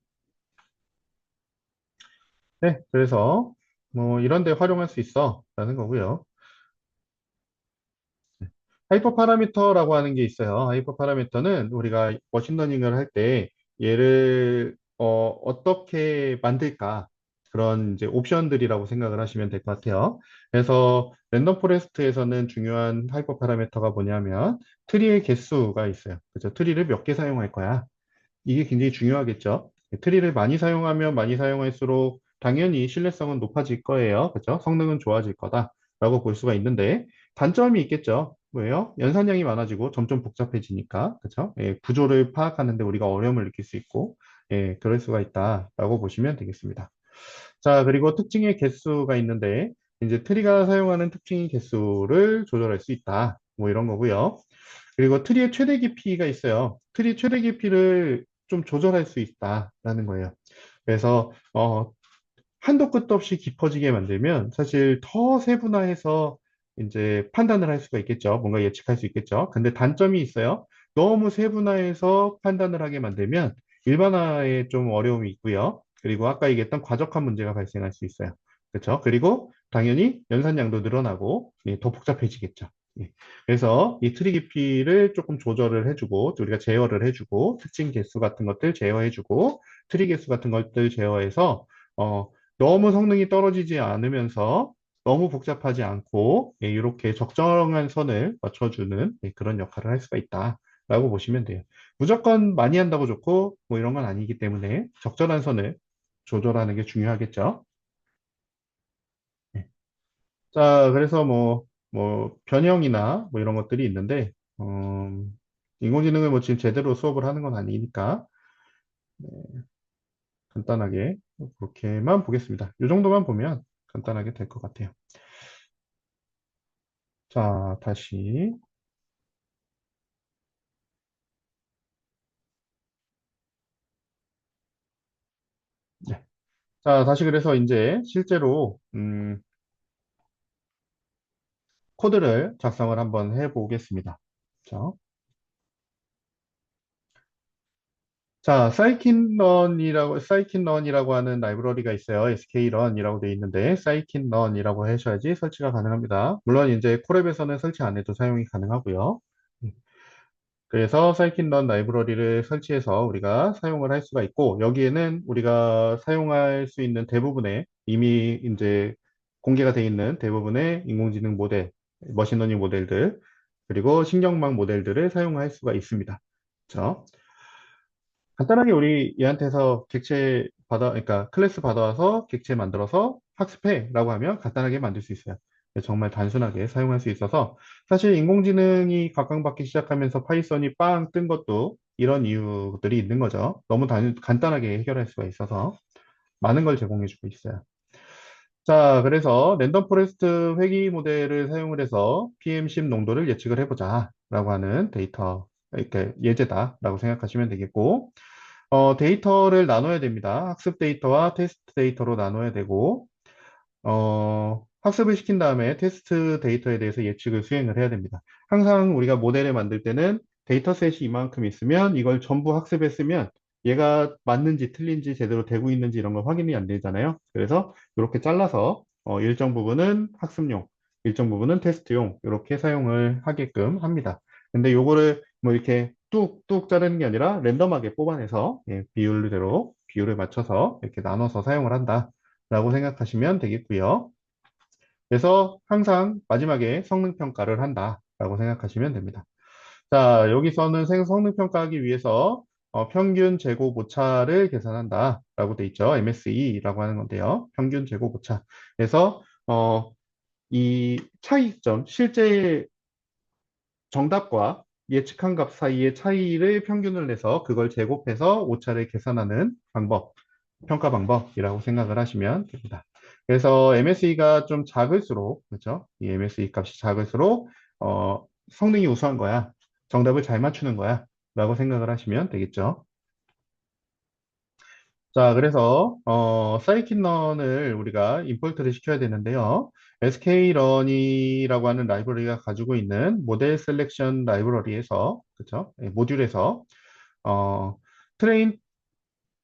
네, 그래서, 뭐, 이런 데 활용할 수 있어. 라는 거고요. 하이퍼 파라미터라고 하는 게 있어요. 하이퍼 파라미터는 우리가 머신러닝을 할 때 얘를 어떻게 만들까 그런 이제 옵션들이라고 생각을 하시면 될 것 같아요. 그래서 랜덤 포레스트에서는 중요한 하이퍼 파라미터가 뭐냐면 트리의 개수가 있어요. 그죠? 트리를 몇 개 사용할 거야. 이게 굉장히 중요하겠죠. 트리를 많이 사용하면 많이 사용할수록 당연히 신뢰성은 높아질 거예요. 그렇죠? 성능은 좋아질 거다라고 볼 수가 있는데 단점이 있겠죠. 뭐예요? 연산량이 많아지고 점점 복잡해지니까 그렇죠? 구조를 파악하는데 우리가 어려움을 느낄 수 있고 그럴 수가 있다라고 보시면 되겠습니다. 자, 그리고 특징의 개수가 있는데 이제 트리가 사용하는 특징의 개수를 조절할 수 있다. 뭐 이런 거고요. 그리고 트리의 최대 깊이가 있어요. 트리 최대 깊이를 좀 조절할 수 있다라는 거예요. 그래서 한도 끝도 없이 깊어지게 만들면 사실 더 세분화해서 이제 판단을 할 수가 있겠죠. 뭔가 예측할 수 있겠죠. 근데 단점이 있어요. 너무 세분화해서 판단을 하게 만들면 일반화에 좀 어려움이 있고요. 그리고 아까 얘기했던 과적한 문제가 발생할 수 있어요. 그렇죠? 그리고 당연히 연산량도 늘어나고 더 복잡해지겠죠. 예. 그래서 이 트리 깊이를 조금 조절을 해주고 우리가 제어를 해주고 특징 개수 같은 것들 제어해주고 트리 개수 같은 것들 제어해서 어, 너무 성능이 떨어지지 않으면서 너무 복잡하지 않고 이렇게 적정한 선을 맞춰주는 그런 역할을 할 수가 있다라고 보시면 돼요. 무조건 많이 한다고 좋고 뭐 이런 건 아니기 때문에 적절한 선을 조절하는 게 중요하겠죠. 네. 자, 그래서 뭐 변형이나 뭐 이런 것들이 있는데 인공지능을 뭐 지금 제대로 수업을 하는 건 아니니까 간단하게 그렇게만 보겠습니다. 이 정도만 보면 간단하게 될 것 같아요. 자, 다시. 네. 자, 다시 그래서 이제 실제로, 코드를 작성을 한번 해보겠습니다. 자, 사이킨런이라고 하는 라이브러리가 있어요. skrun이라고 되어 있는데, 사이킨런이라고 하셔야지 설치가 가능합니다. 물론 이제 콜앱에서는 설치 안 해도 사용이 가능하고요. 그래서 scikit-learn 라이브러리를 설치해서 우리가 사용을 할 수가 있고, 여기에는 우리가 사용할 수 있는 대부분의 이미 이제 공개가 되어 있는 대부분의 인공지능 모델, 머신러닝 모델들, 그리고 신경망 모델들을 사용할 수가 있습니다. 그렇죠? 간단하게 우리 얘한테서 객체 그러니까 클래스 받아와서 객체 만들어서 학습해라고 하면 간단하게 만들 수 있어요. 정말 단순하게 사용할 수 있어서 사실 인공지능이 각광받기 시작하면서 파이썬이 빵 뜬 것도 이런 이유들이 있는 거죠. 너무 간단하게 해결할 수가 있어서 많은 걸 제공해주고 있어요. 자, 그래서 랜덤 포레스트 회귀 모델을 사용을 해서 PM10 농도를 예측을 해보자 라고 하는 데이터, 이렇게 예제다라고 생각하시면 되겠고, 데이터를 나눠야 됩니다. 학습 데이터와 테스트 데이터로 나눠야 되고, 학습을 시킨 다음에 테스트 데이터에 대해서 예측을 수행을 해야 됩니다. 항상 우리가 모델을 만들 때는 데이터셋이 이만큼 있으면 이걸 전부 학습했으면 얘가 맞는지 틀린지 제대로 되고 있는지 이런 거 확인이 안 되잖아요. 그래서 이렇게 잘라서 일정 부분은 학습용, 일정 부분은 테스트용 이렇게 사용을 하게끔 합니다. 근데 요거를 뭐 이렇게 뚝뚝 자르는 게 아니라 랜덤하게 뽑아내서 비율대로 비율을 맞춰서 이렇게 나눠서 사용을 한다라고 생각하시면 되겠고요. 그래서 항상 마지막에 성능 평가를 한다라고 생각하시면 됩니다. 자, 여기서는 성능 평가하기 위해서 평균 재고 모차를 계산한다라고 돼 있죠. MSE라고 하는 건데요. 평균 재고 모차. 그래서 이 차이점, 실제 정답과 예측한 값 사이의 차이를 평균을 내서 그걸 제곱해서 오차를 계산하는 방법, 평가 방법이라고 생각을 하시면 됩니다. 그래서 MSE가 좀 작을수록, 그렇죠? 이 MSE 값이 작을수록, 성능이 우수한 거야. 정답을 잘 맞추는 거야. 라고 생각을 하시면 되겠죠. 자, 그래서 사이킨런을 우리가 임포트를 시켜야 되는데요. sklearn이라고 하는 라이브러리가 가지고 있는 모델 셀렉션 라이브러리에서, 그렇죠? 모듈에서 어, 트레인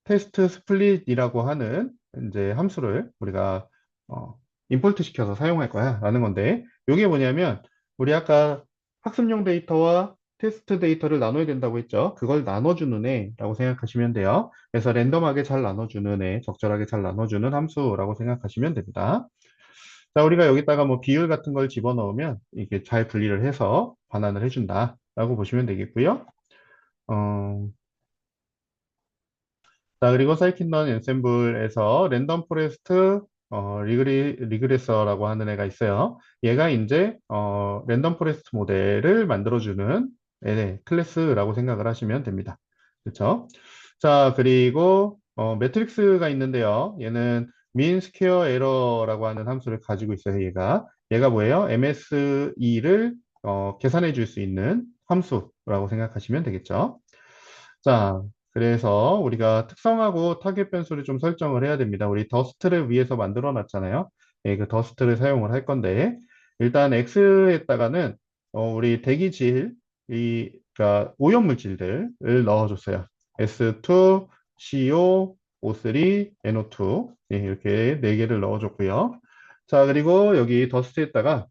테스트 스플릿이라고 하는 이제 함수를 우리가 어, 임포트 시켜서 사용할 거야 라는 건데, 이게 뭐냐면 우리 아까 학습용 데이터와 테스트 데이터를 나눠야 된다고 했죠. 그걸 나눠주는 애라고 생각하시면 돼요. 그래서 랜덤하게 잘 나눠주는 애, 적절하게 잘 나눠주는 함수라고 생각하시면 됩니다. 자, 우리가 여기다가 뭐 비율 같은 걸 집어넣으면 이게 잘 분리를 해서 반환을 해준다 라고 보시면 되겠고요. 어, 자, 그리고 사이킨런 엔셈블에서 랜덤 포레스트 리그레서라고 하는 애가 있어요. 얘가 이제 랜덤 포레스트 모델을 만들어주는 애, 클래스라고 생각을 하시면 됩니다. 그렇죠? 자, 그리고 매트릭스가 있는데요. 얘는 민 스퀘어 에러라고 하는 함수를 가지고 있어요. 얘가 뭐예요? MSE를 계산해 줄 수 있는 함수라고 생각하시면 되겠죠. 자, 그래서 우리가 특성하고 타겟 변수를 좀 설정을 해야 됩니다. 우리 더스트를 위해서 만들어 놨잖아요. 예, 그 더스트를 사용을 할 건데, 일단 X에다가는 우리 대기질, 그러니까 오염 물질들을 넣어줬어요. S2, CO, O3, NO2 예, 이렇게 네 개를 넣어줬고요. 자, 그리고 여기 더스트에다가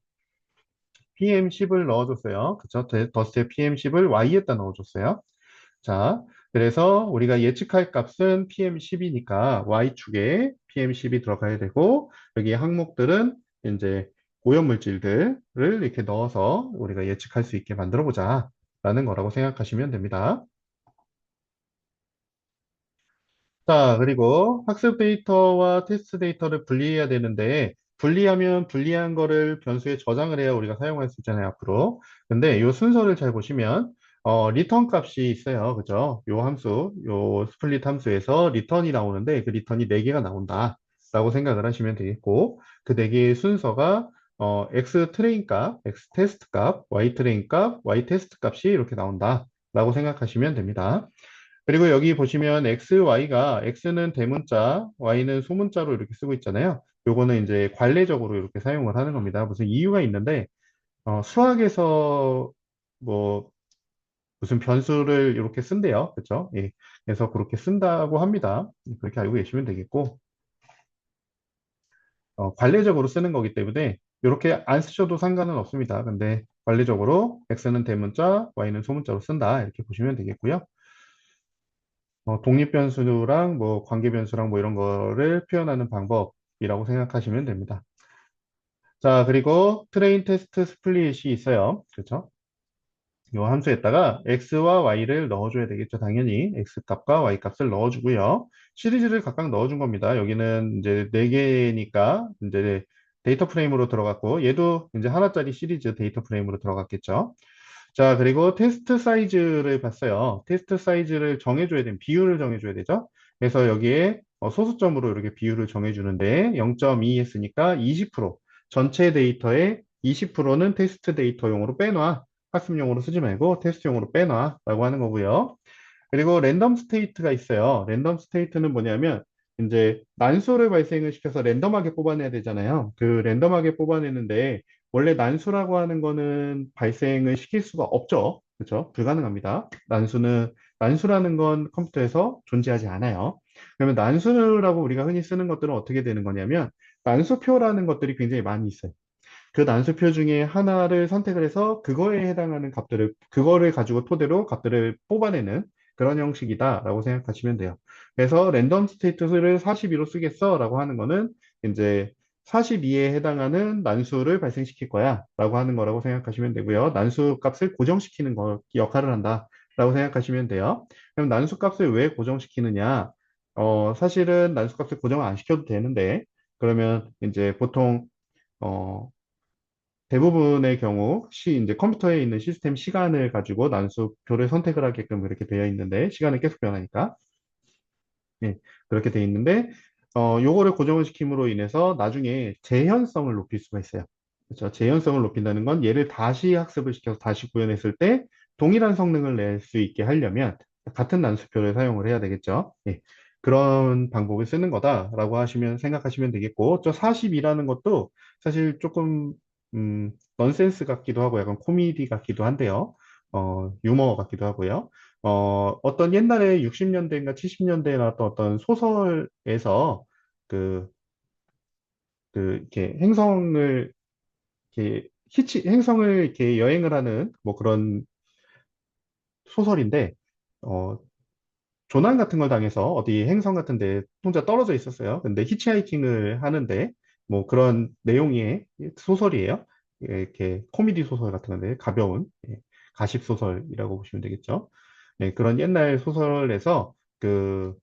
PM10을 넣어줬어요. 그쵸? 더스트에 PM10을 Y에다 넣어줬어요. 자, 그래서 우리가 예측할 값은 PM10이니까 Y축에 PM10이 들어가야 되고, 여기 항목들은 이제 오염물질들을 이렇게 넣어서 우리가 예측할 수 있게 만들어 보자 라는 거라고 생각하시면 됩니다. 자, 그리고 학습 데이터와 테스트 데이터를 분리해야 되는데, 분리하면 분리한 거를 변수에 저장을 해야 우리가 사용할 수 있잖아요, 앞으로. 근데 이 순서를 잘 보시면, 리턴 값이 있어요. 그죠? 요 함수, 요 스플릿 함수에서 리턴이 나오는데, 그 리턴이 4개가 나온다. 라고 생각을 하시면 되겠고, 그 4개의 순서가, X 트레인 값, X 테스트 값, Y 트레인 값, Y 테스트 값이 이렇게 나온다. 라고 생각하시면 됩니다. 그리고 여기 보시면 X, Y가 X는 대문자, Y는 소문자로 이렇게 쓰고 있잖아요. 요거는 이제 관례적으로 이렇게 사용을 하는 겁니다. 무슨 이유가 있는데, 수학에서 뭐 무슨 변수를 이렇게 쓴대요. 그렇죠? 예. 그래서 그렇게 쓴다고 합니다. 그렇게 알고 계시면 되겠고, 관례적으로 쓰는 거기 때문에 이렇게 안 쓰셔도 상관은 없습니다. 근데 관례적으로 X는 대문자, Y는 소문자로 쓴다. 이렇게 보시면 되겠고요. 독립변수랑 뭐 관계변수랑 뭐 이런 거를 표현하는 방법이라고 생각하시면 됩니다. 자, 그리고 트레인 테스트 스플릿이 있어요. 그렇죠? 이 함수에다가 x와 y를 넣어줘야 되겠죠. 당연히 x 값과 y 값을 넣어주고요. 시리즈를 각각 넣어준 겁니다. 여기는 이제 4개니까 이제 데이터 프레임으로 들어갔고, 얘도 이제 하나짜리 시리즈 데이터 프레임으로 들어갔겠죠. 자, 그리고 테스트 사이즈를 봤어요. 테스트 사이즈를 정해줘야 되는, 비율을 정해줘야 되죠. 그래서 여기에 소수점으로 이렇게 비율을 정해주는데 0.2 했으니까 20%, 전체 데이터의 20%는 테스트 데이터용으로 빼놔. 학습용으로 쓰지 말고 테스트용으로 빼놔. 라고 하는 거고요. 그리고 랜덤 스테이트가 있어요. 랜덤 스테이트는 뭐냐면 이제 난수를 발생을 시켜서 랜덤하게 뽑아내야 되잖아요. 그 랜덤하게 뽑아내는데 원래 난수라고 하는 거는 발생을 시킬 수가 없죠. 그렇죠? 불가능합니다. 난수라는 건 컴퓨터에서 존재하지 않아요. 그러면 난수라고 우리가 흔히 쓰는 것들은 어떻게 되는 거냐면 난수표라는 것들이 굉장히 많이 있어요. 그 난수표 중에 하나를 선택을 해서 그거에 해당하는 값들을, 그거를 가지고 토대로 값들을 뽑아내는 그런 형식이다라고 생각하시면 돼요. 그래서 랜덤 스테이트를 42로 쓰겠어 라고 하는 거는 이제 42에 해당하는 난수를 발생시킬 거야 라고 하는 거라고 생각하시면 되고요. 난수 값을 고정시키는 거 역할을 한다 라고 생각하시면 돼요. 그럼 난수 값을 왜 고정시키느냐? 사실은 난수 값을 고정을 안 시켜도 되는데, 그러면 이제 보통 어, 대부분의 경우 이제 컴퓨터에 있는 시스템 시간을 가지고 난수표를 선택을 하게끔 그렇게 되어 있는데 시간은 계속 변하니까 예, 그렇게 되어 있는데 요거를 고정을 시킴으로 인해서 나중에 재현성을 높일 수가 있어요. 그렇죠? 재현성을 높인다는 건 얘를 다시 학습을 시켜서 다시 구현했을 때 동일한 성능을 낼 수 있게 하려면 같은 난수표를 사용을 해야 되겠죠. 예, 그런 방법을 쓰는 거다라고 하시면 생각하시면 되겠고 저 40이라는 것도 사실 조금 넌센스 같기도 하고 약간 코미디 같기도 한데요. 유머 같기도 하고요. 어떤 옛날에 60년대인가 70년대에 나왔던 어떤 소설에서 그, 이렇게 행성을 이렇게 여행을 하는 뭐 그런 소설인데, 어, 조난 같은 걸 당해서 어디 행성 같은 데 혼자 떨어져 있었어요. 근데 히치하이킹을 하는데, 뭐 그런 내용의 소설이에요. 예, 이렇게 코미디 소설 같은 건데, 가벼운, 가십 소설이라고 보시면 되겠죠. 네, 그런 옛날 소설에서 그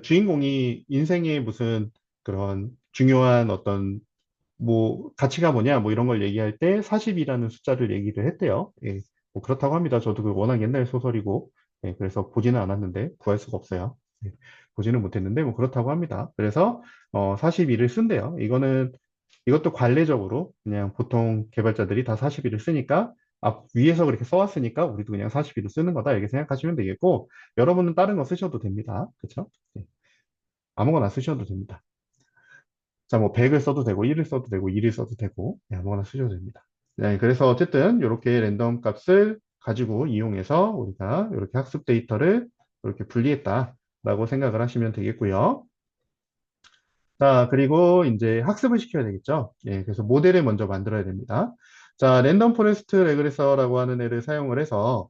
주인공이 인생의 무슨 그런 중요한 어떤 뭐 가치가 뭐냐 뭐 이런 걸 얘기할 때 40이라는 숫자를 얘기를 했대요. 예, 뭐 그렇다고 합니다. 저도 그 워낙 옛날 소설이고 그래서 보지는 않았는데 구할 수가 없어요. 예, 보지는 못했는데 뭐 그렇다고 합니다. 그래서 42를 쓴대요. 이것도 관례적으로 그냥 보통 개발자들이 다 42를 쓰니까 앞 위에서 그렇게 써왔으니까 우리도 그냥 42를 쓰는 거다 이렇게 생각하시면 되겠고 여러분은 다른 거 쓰셔도 됩니다. 그렇죠? 아무거나 쓰셔도 됩니다. 자, 뭐 100을 써도 되고 1을 써도 되고 2를 써도 되고 아무거나 쓰셔도 됩니다. 네, 그래서 어쨌든 이렇게 랜덤 값을 가지고 이용해서 우리가 이렇게 학습 데이터를 이렇게 분리했다라고 생각을 하시면 되겠고요. 자, 그리고 이제 학습을 시켜야 되겠죠. 예, 그래서 모델을 먼저 만들어야 됩니다. 자, 랜덤 포레스트 레그레서라고 하는 애를 사용을 해서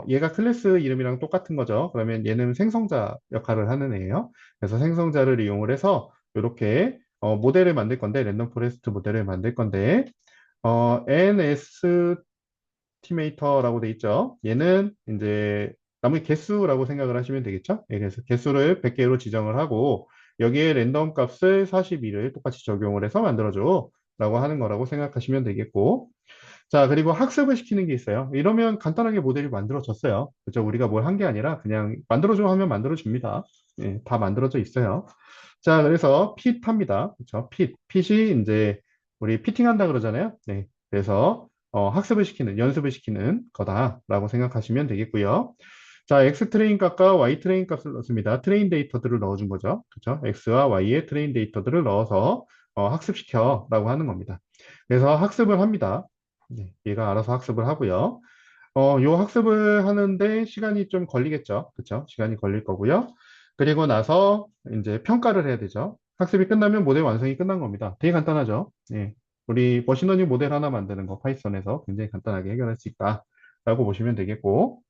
얘가 클래스 이름이랑 똑같은 거죠. 그러면 얘는 생성자 역할을 하는 애예요. 그래서 생성자를 이용을 해서 이렇게 모델을 만들 건데 랜덤 포레스트 모델을 만들 건데 NS 티메이터라고 돼 있죠. 얘는 이제 나머지 개수라고 생각을 하시면 되겠죠. 예, 그래서 개수를 100개로 지정을 하고 여기에 랜덤 값을 42를 똑같이 적용을 해서 만들어줘 라고 하는 거라고 생각하시면 되겠고 자 그리고 학습을 시키는 게 있어요. 이러면 간단하게 모델이 만들어졌어요. 그죠? 우리가 뭘 한 게 아니라 그냥 만들어줘 하면 만들어줍니다. 예, 다 만들어져 있어요. 자 그래서 핏합니다. 그렇죠? 핏이 이제 우리 피팅한다 그러잖아요. 네, 그래서 학습을 시키는, 연습을 시키는 거다라고 생각하시면 되겠고요. 자, X 트레인 값과 Y 트레인 값을 넣습니다. 트레인 데이터들을 넣어준 거죠. 그렇죠? X와 Y의 트레인 데이터들을 넣어서 학습시켜라고 하는 겁니다. 그래서 학습을 합니다. 네, 얘가 알아서 학습을 하고요. 요 학습을 하는데 시간이 좀 걸리겠죠. 그렇죠? 시간이 걸릴 거고요. 그리고 나서 이제 평가를 해야 되죠. 학습이 끝나면 모델 완성이 끝난 겁니다. 되게 간단하죠. 예. 우리 머신러닝 모델 하나 만드는 거 파이썬에서 굉장히 간단하게 해결할 수 있다라고 보시면 되겠고.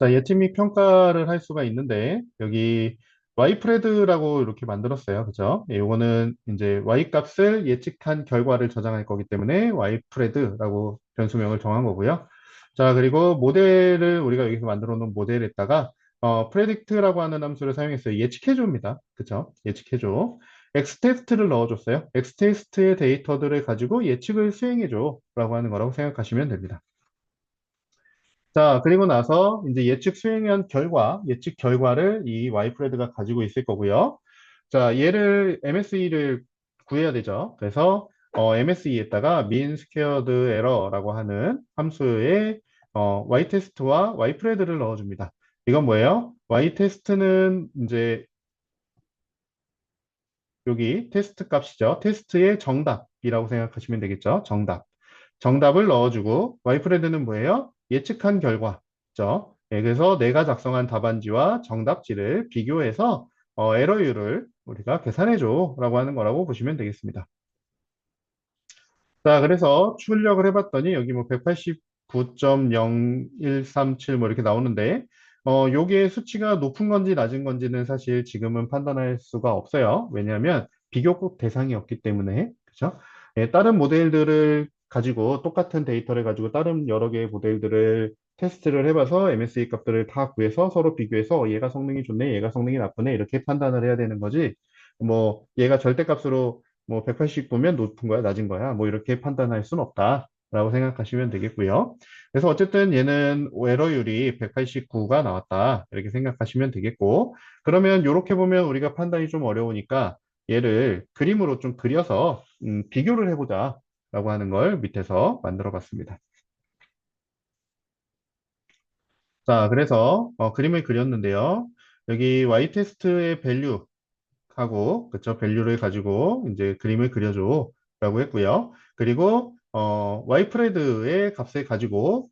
자, 예측 및 평가를 할 수가 있는데 여기 y프레드라고 이렇게 만들었어요. 그죠? 예, 요거는 이제 y 값을 예측한 결과를 저장할 거기 때문에 y프레드라고 변수명을 정한 거고요. 자, 그리고 모델을 우리가 여기서 만들어 놓은 모델에다가 predict라고 하는 함수를 사용했어요. 예측해줘입니다. 그죠? 예측해줘. x테스트를 넣어줬어요. x테스트의 데이터들을 가지고 예측을 수행해줘 라고 하는 거라고 생각하시면 됩니다. 자, 그리고 나서 이제 예측 수행한 결과, 예측 결과를 이 y프레드가 가지고 있을 거고요. 자, 얘를 MSE를 구해야 되죠. 그래서 MSE에다가 mean squared error라고 하는 함수에 y테스트와 y프레드를 넣어줍니다. 이건 뭐예요? y테스트는 이제 여기 테스트 값이죠. 테스트의 정답이라고 생각하시면 되겠죠. 정답. 정답을 넣어주고 y프레드는 뭐예요? 예측한 결과죠. 예, 그래서 내가 작성한 답안지와 정답지를 비교해서 에러율을 우리가 계산해줘 라고 하는 거라고 보시면 되겠습니다. 자, 그래서 출력을 해봤더니 여기 뭐 189.0137 뭐 이렇게 나오는데 요게 수치가 높은 건지 낮은 건지는 사실 지금은 판단할 수가 없어요. 왜냐하면 비교급 대상이 없기 때문에 그죠? 예, 다른 모델들을 가지고 똑같은 데이터를 가지고 다른 여러 개의 모델들을 테스트를 해봐서 MSE 값들을 다 구해서 서로 비교해서 얘가 성능이 좋네, 얘가 성능이 나쁘네 이렇게 판단을 해야 되는 거지. 뭐 얘가 절대값으로 뭐 189면 높은 거야, 낮은 거야, 뭐 이렇게 판단할 수는 없다라고 생각하시면 되겠고요. 그래서 어쨌든 얘는 에러율이 189가 나왔다 이렇게 생각하시면 되겠고, 그러면 이렇게 보면 우리가 판단이 좀 어려우니까 얘를 그림으로 좀 그려서 비교를 해보자 라고 하는 걸 밑에서 만들어 봤습니다. 자, 그래서 그림을 그렸는데요. 여기 y 테스트의 밸류하고 그쵸? 밸류를 가지고 이제 그림을 그려줘 라고 했고요. 그리고 y 프레드의 값을 가지고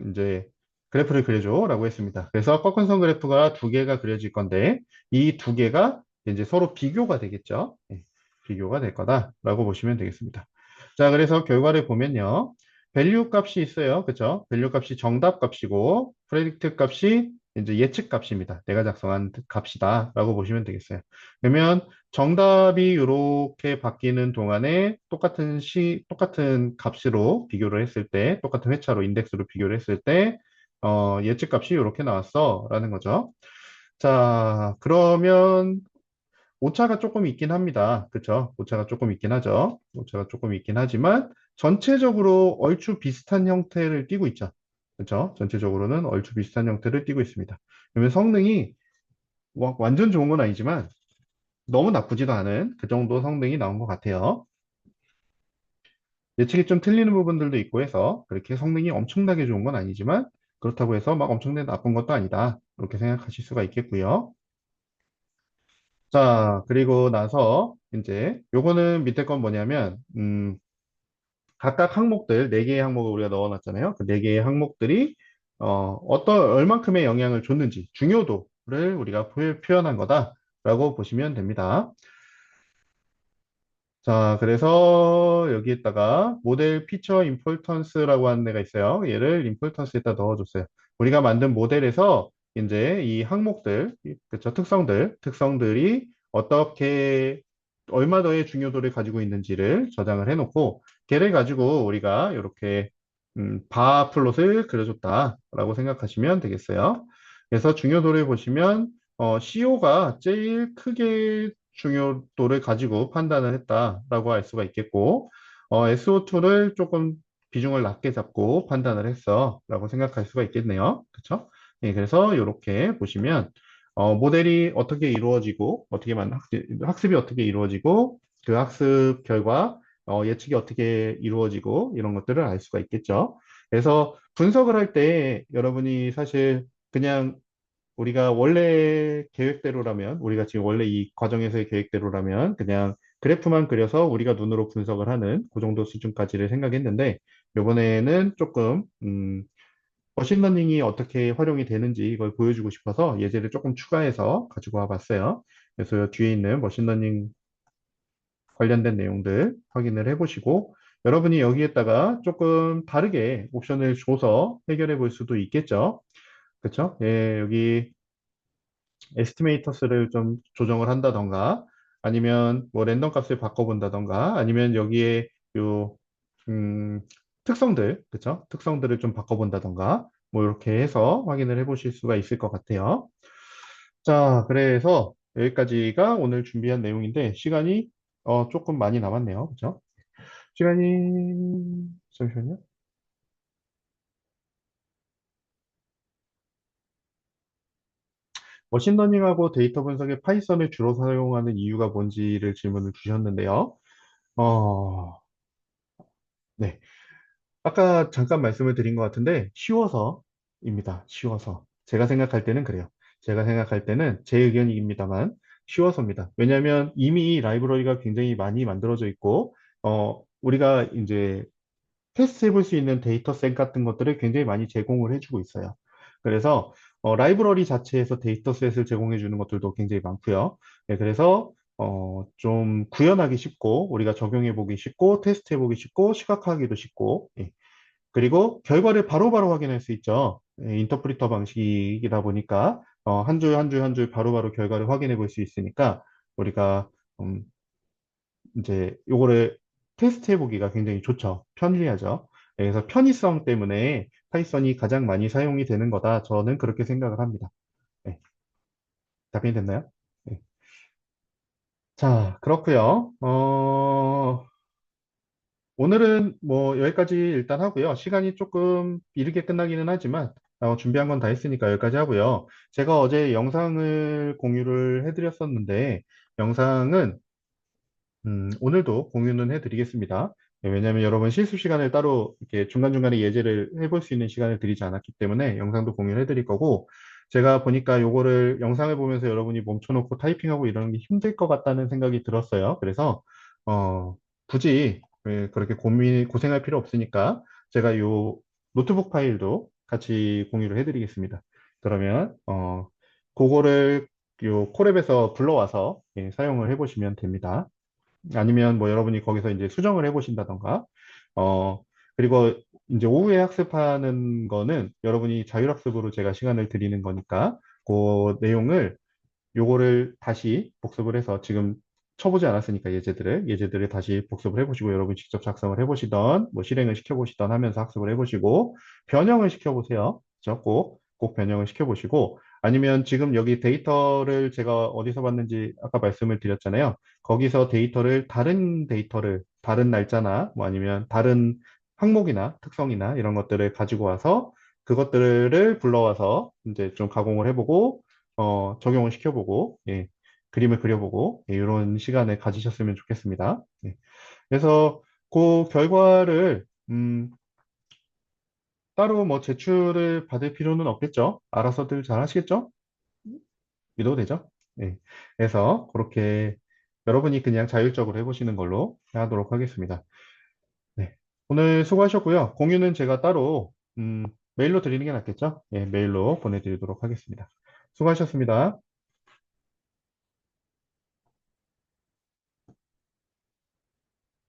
이제 그래프를 그려줘 라고 했습니다. 그래서 꺾은선 그래프가 두 개가 그려질 건데 이 두 개가 이제 서로 비교가 되겠죠. 예, 비교가 될 거다라고 보시면 되겠습니다. 자, 그래서 결과를 보면요. 밸류 값이 있어요. 그쵸? 밸류 값이 정답 값이고 프레딕트 값이 이제 예측 값입니다. 내가 작성한 값이다 라고 보시면 되겠어요. 그러면 정답이 이렇게 바뀌는 동안에 똑같은 값으로 비교를 했을 때, 똑같은 회차로 인덱스로 비교를 했을 때, 예측값이 이렇게 나왔어. 라는 거죠. 자, 그러면 오차가 조금 있긴 합니다. 그쵸? 오차가 조금 있긴 하죠. 오차가 조금 있긴 하지만, 전체적으로 얼추 비슷한 형태를 띠고 있죠. 그쵸? 전체적으로는 얼추 비슷한 형태를 띠고 있습니다. 그러면 성능이 완전 좋은 건 아니지만, 너무 나쁘지도 않은 그 정도 성능이 나온 것 같아요. 예측이 좀 틀리는 부분들도 있고 해서 그렇게 성능이 엄청나게 좋은 건 아니지만 그렇다고 해서 막 엄청나게 나쁜 것도 아니다. 이렇게 생각하실 수가 있겠고요. 자, 그리고 나서 이제 요거는 밑에 건 뭐냐면 각각 항목들 4개의 항목을 우리가 넣어놨잖아요. 그 4개의 항목들이 얼만큼의 영향을 줬는지 중요도를 우리가 표현한 거다라고 보시면 됩니다. 자, 그래서 여기에다가 모델 피처 임폴턴스라고 하는 애가 있어요. 얘를 임폴턴스에다 넣어줬어요. 우리가 만든 모델에서 이제 이 항목들, 그쵸, 특성들이 어떻게, 얼마 더의 중요도를 가지고 있는지를 저장을 해놓고, 걔를 가지고 우리가 이렇게, 바 플롯을 그려줬다라고 생각하시면 되겠어요. 그래서 중요도를 보시면, CO가 제일 크게 중요도를 가지고 판단을 했다라고 할 수가 있겠고, SO2를 조금 비중을 낮게 잡고 판단을 했어라고 생각할 수가 있겠네요. 그렇죠? 예, 그래서 이렇게 보시면 모델이 어떻게 이루어지고 학습이 어떻게 이루어지고 그 학습 결과 예측이 어떻게 이루어지고 이런 것들을 알 수가 있겠죠. 그래서 분석을 할 때 여러분이 사실 그냥 우리가 원래 계획대로라면, 우리가 지금 원래 이 과정에서의 계획대로라면, 그냥 그래프만 그려서 우리가 눈으로 분석을 하는 그 정도 수준까지를 생각했는데, 이번에는 조금, 머신러닝이 어떻게 활용이 되는지 이걸 보여주고 싶어서 예제를 조금 추가해서 가지고 와 봤어요. 그래서 뒤에 있는 머신러닝 관련된 내용들 확인을 해보시고, 여러분이 여기에다가 조금 다르게 옵션을 줘서 해결해 볼 수도 있겠죠. 그렇죠? 예, 여기 에스티메이터스를 좀 조정을 한다던가 아니면 뭐 랜덤 값을 바꿔본다던가 아니면 여기에 요 음, 특성들 그쵸? 특성들을 좀 바꿔본다던가 뭐 이렇게 해서 확인을 해보실 수가 있을 것 같아요. 자, 그래서 여기까지가 오늘 준비한 내용인데 시간이 조금 많이 남았네요. 그쵸? 시간이 잠시만요. 머신러닝하고 데이터 분석에 파이썬을 주로 사용하는 이유가 뭔지를 질문을 주셨는데요. 어, 네. 아까 잠깐 말씀을 드린 것 같은데, 쉬워서입니다. 쉬워서. 제가 생각할 때는 그래요. 제가 생각할 때는 제 의견입니다만, 쉬워서입니다. 왜냐하면 이미 라이브러리가 굉장히 많이 만들어져 있고, 우리가 이제 테스트 해볼 수 있는 데이터셋 같은 것들을 굉장히 많이 제공을 해주고 있어요. 그래서 라이브러리 자체에서 데이터셋을 제공해 주는 것들도 굉장히 많고요. 네, 그래서 좀 구현하기 쉽고 우리가 적용해 보기 쉽고 테스트 해보기 쉽고 시각화하기도 쉽고 예. 그리고 결과를 바로바로 확인할 수 있죠. 예, 인터프리터 방식이다 보니까 한 줄 한 줄 한 줄 바로바로 결과를 확인해 볼 수 있으니까 우리가 음, 이제 요거를 테스트 해보기가 굉장히 좋죠. 편리하죠. 네, 그래서 편의성 때문에 파이썬이 가장 많이 사용이 되는 거다. 저는 그렇게 생각을 합니다. 네, 답변이 됐나요? 네. 자, 그렇고요. 오늘은 뭐 여기까지 일단 하고요. 시간이 조금 이르게 끝나기는 하지만 준비한 건 다 했으니까 여기까지 하고요. 제가 어제 영상을 공유를 해드렸었는데 영상은 오늘도 공유는 해드리겠습니다. 네, 왜냐하면 여러분 실습 시간을 따로 이렇게 중간중간에 예제를 해볼 수 있는 시간을 드리지 않았기 때문에 영상도 공유를 해드릴 거고, 제가 보니까 요거를 영상을 보면서 여러분이 멈춰놓고 타이핑하고 이러는 게 힘들 것 같다는 생각이 들었어요. 그래서 굳이 그렇게 고생할 필요 없으니까 제가 요 노트북 파일도 같이 공유를 해드리겠습니다. 그러면 그거를 요 콜앱에서 불러와서 사용을 해보시면 됩니다. 아니면 뭐 여러분이 거기서 이제 수정을 해보신다던가, 어, 그리고 이제 오후에 학습하는 거는 여러분이 자율학습으로 제가 시간을 드리는 거니까 그 내용을 요거를 다시 복습을 해서 지금 쳐보지 않았으니까 예제들을 다시 복습을 해보시고 여러분이 직접 작성을 해보시던 뭐 실행을 시켜보시던 하면서 학습을 해보시고 변형을 시켜보세요. 그죠? 꼭 변형을 시켜보시고 아니면 지금 여기 데이터를 제가 어디서 봤는지 아까 말씀을 드렸잖아요. 거기서 데이터를 다른 날짜나 뭐 아니면 다른 항목이나 특성이나 이런 것들을 가지고 와서 그것들을 불러와서 이제 좀 가공을 해보고 적용을 시켜보고, 예, 그림을 그려보고, 예, 이런 시간을 가지셨으면 좋겠습니다. 예. 그래서 그 결과를, 따로 뭐 제출을 받을 필요는 없겠죠? 알아서들 잘 하시겠죠? 믿어도 되죠? 예. 그래서 그렇게 여러분이 그냥 자율적으로 해보시는 걸로 하도록 하겠습니다. 네. 오늘 수고하셨고요. 공유는 제가 따로, 메일로 드리는 게 낫겠죠? 예, 메일로 보내드리도록 하겠습니다. 수고하셨습니다.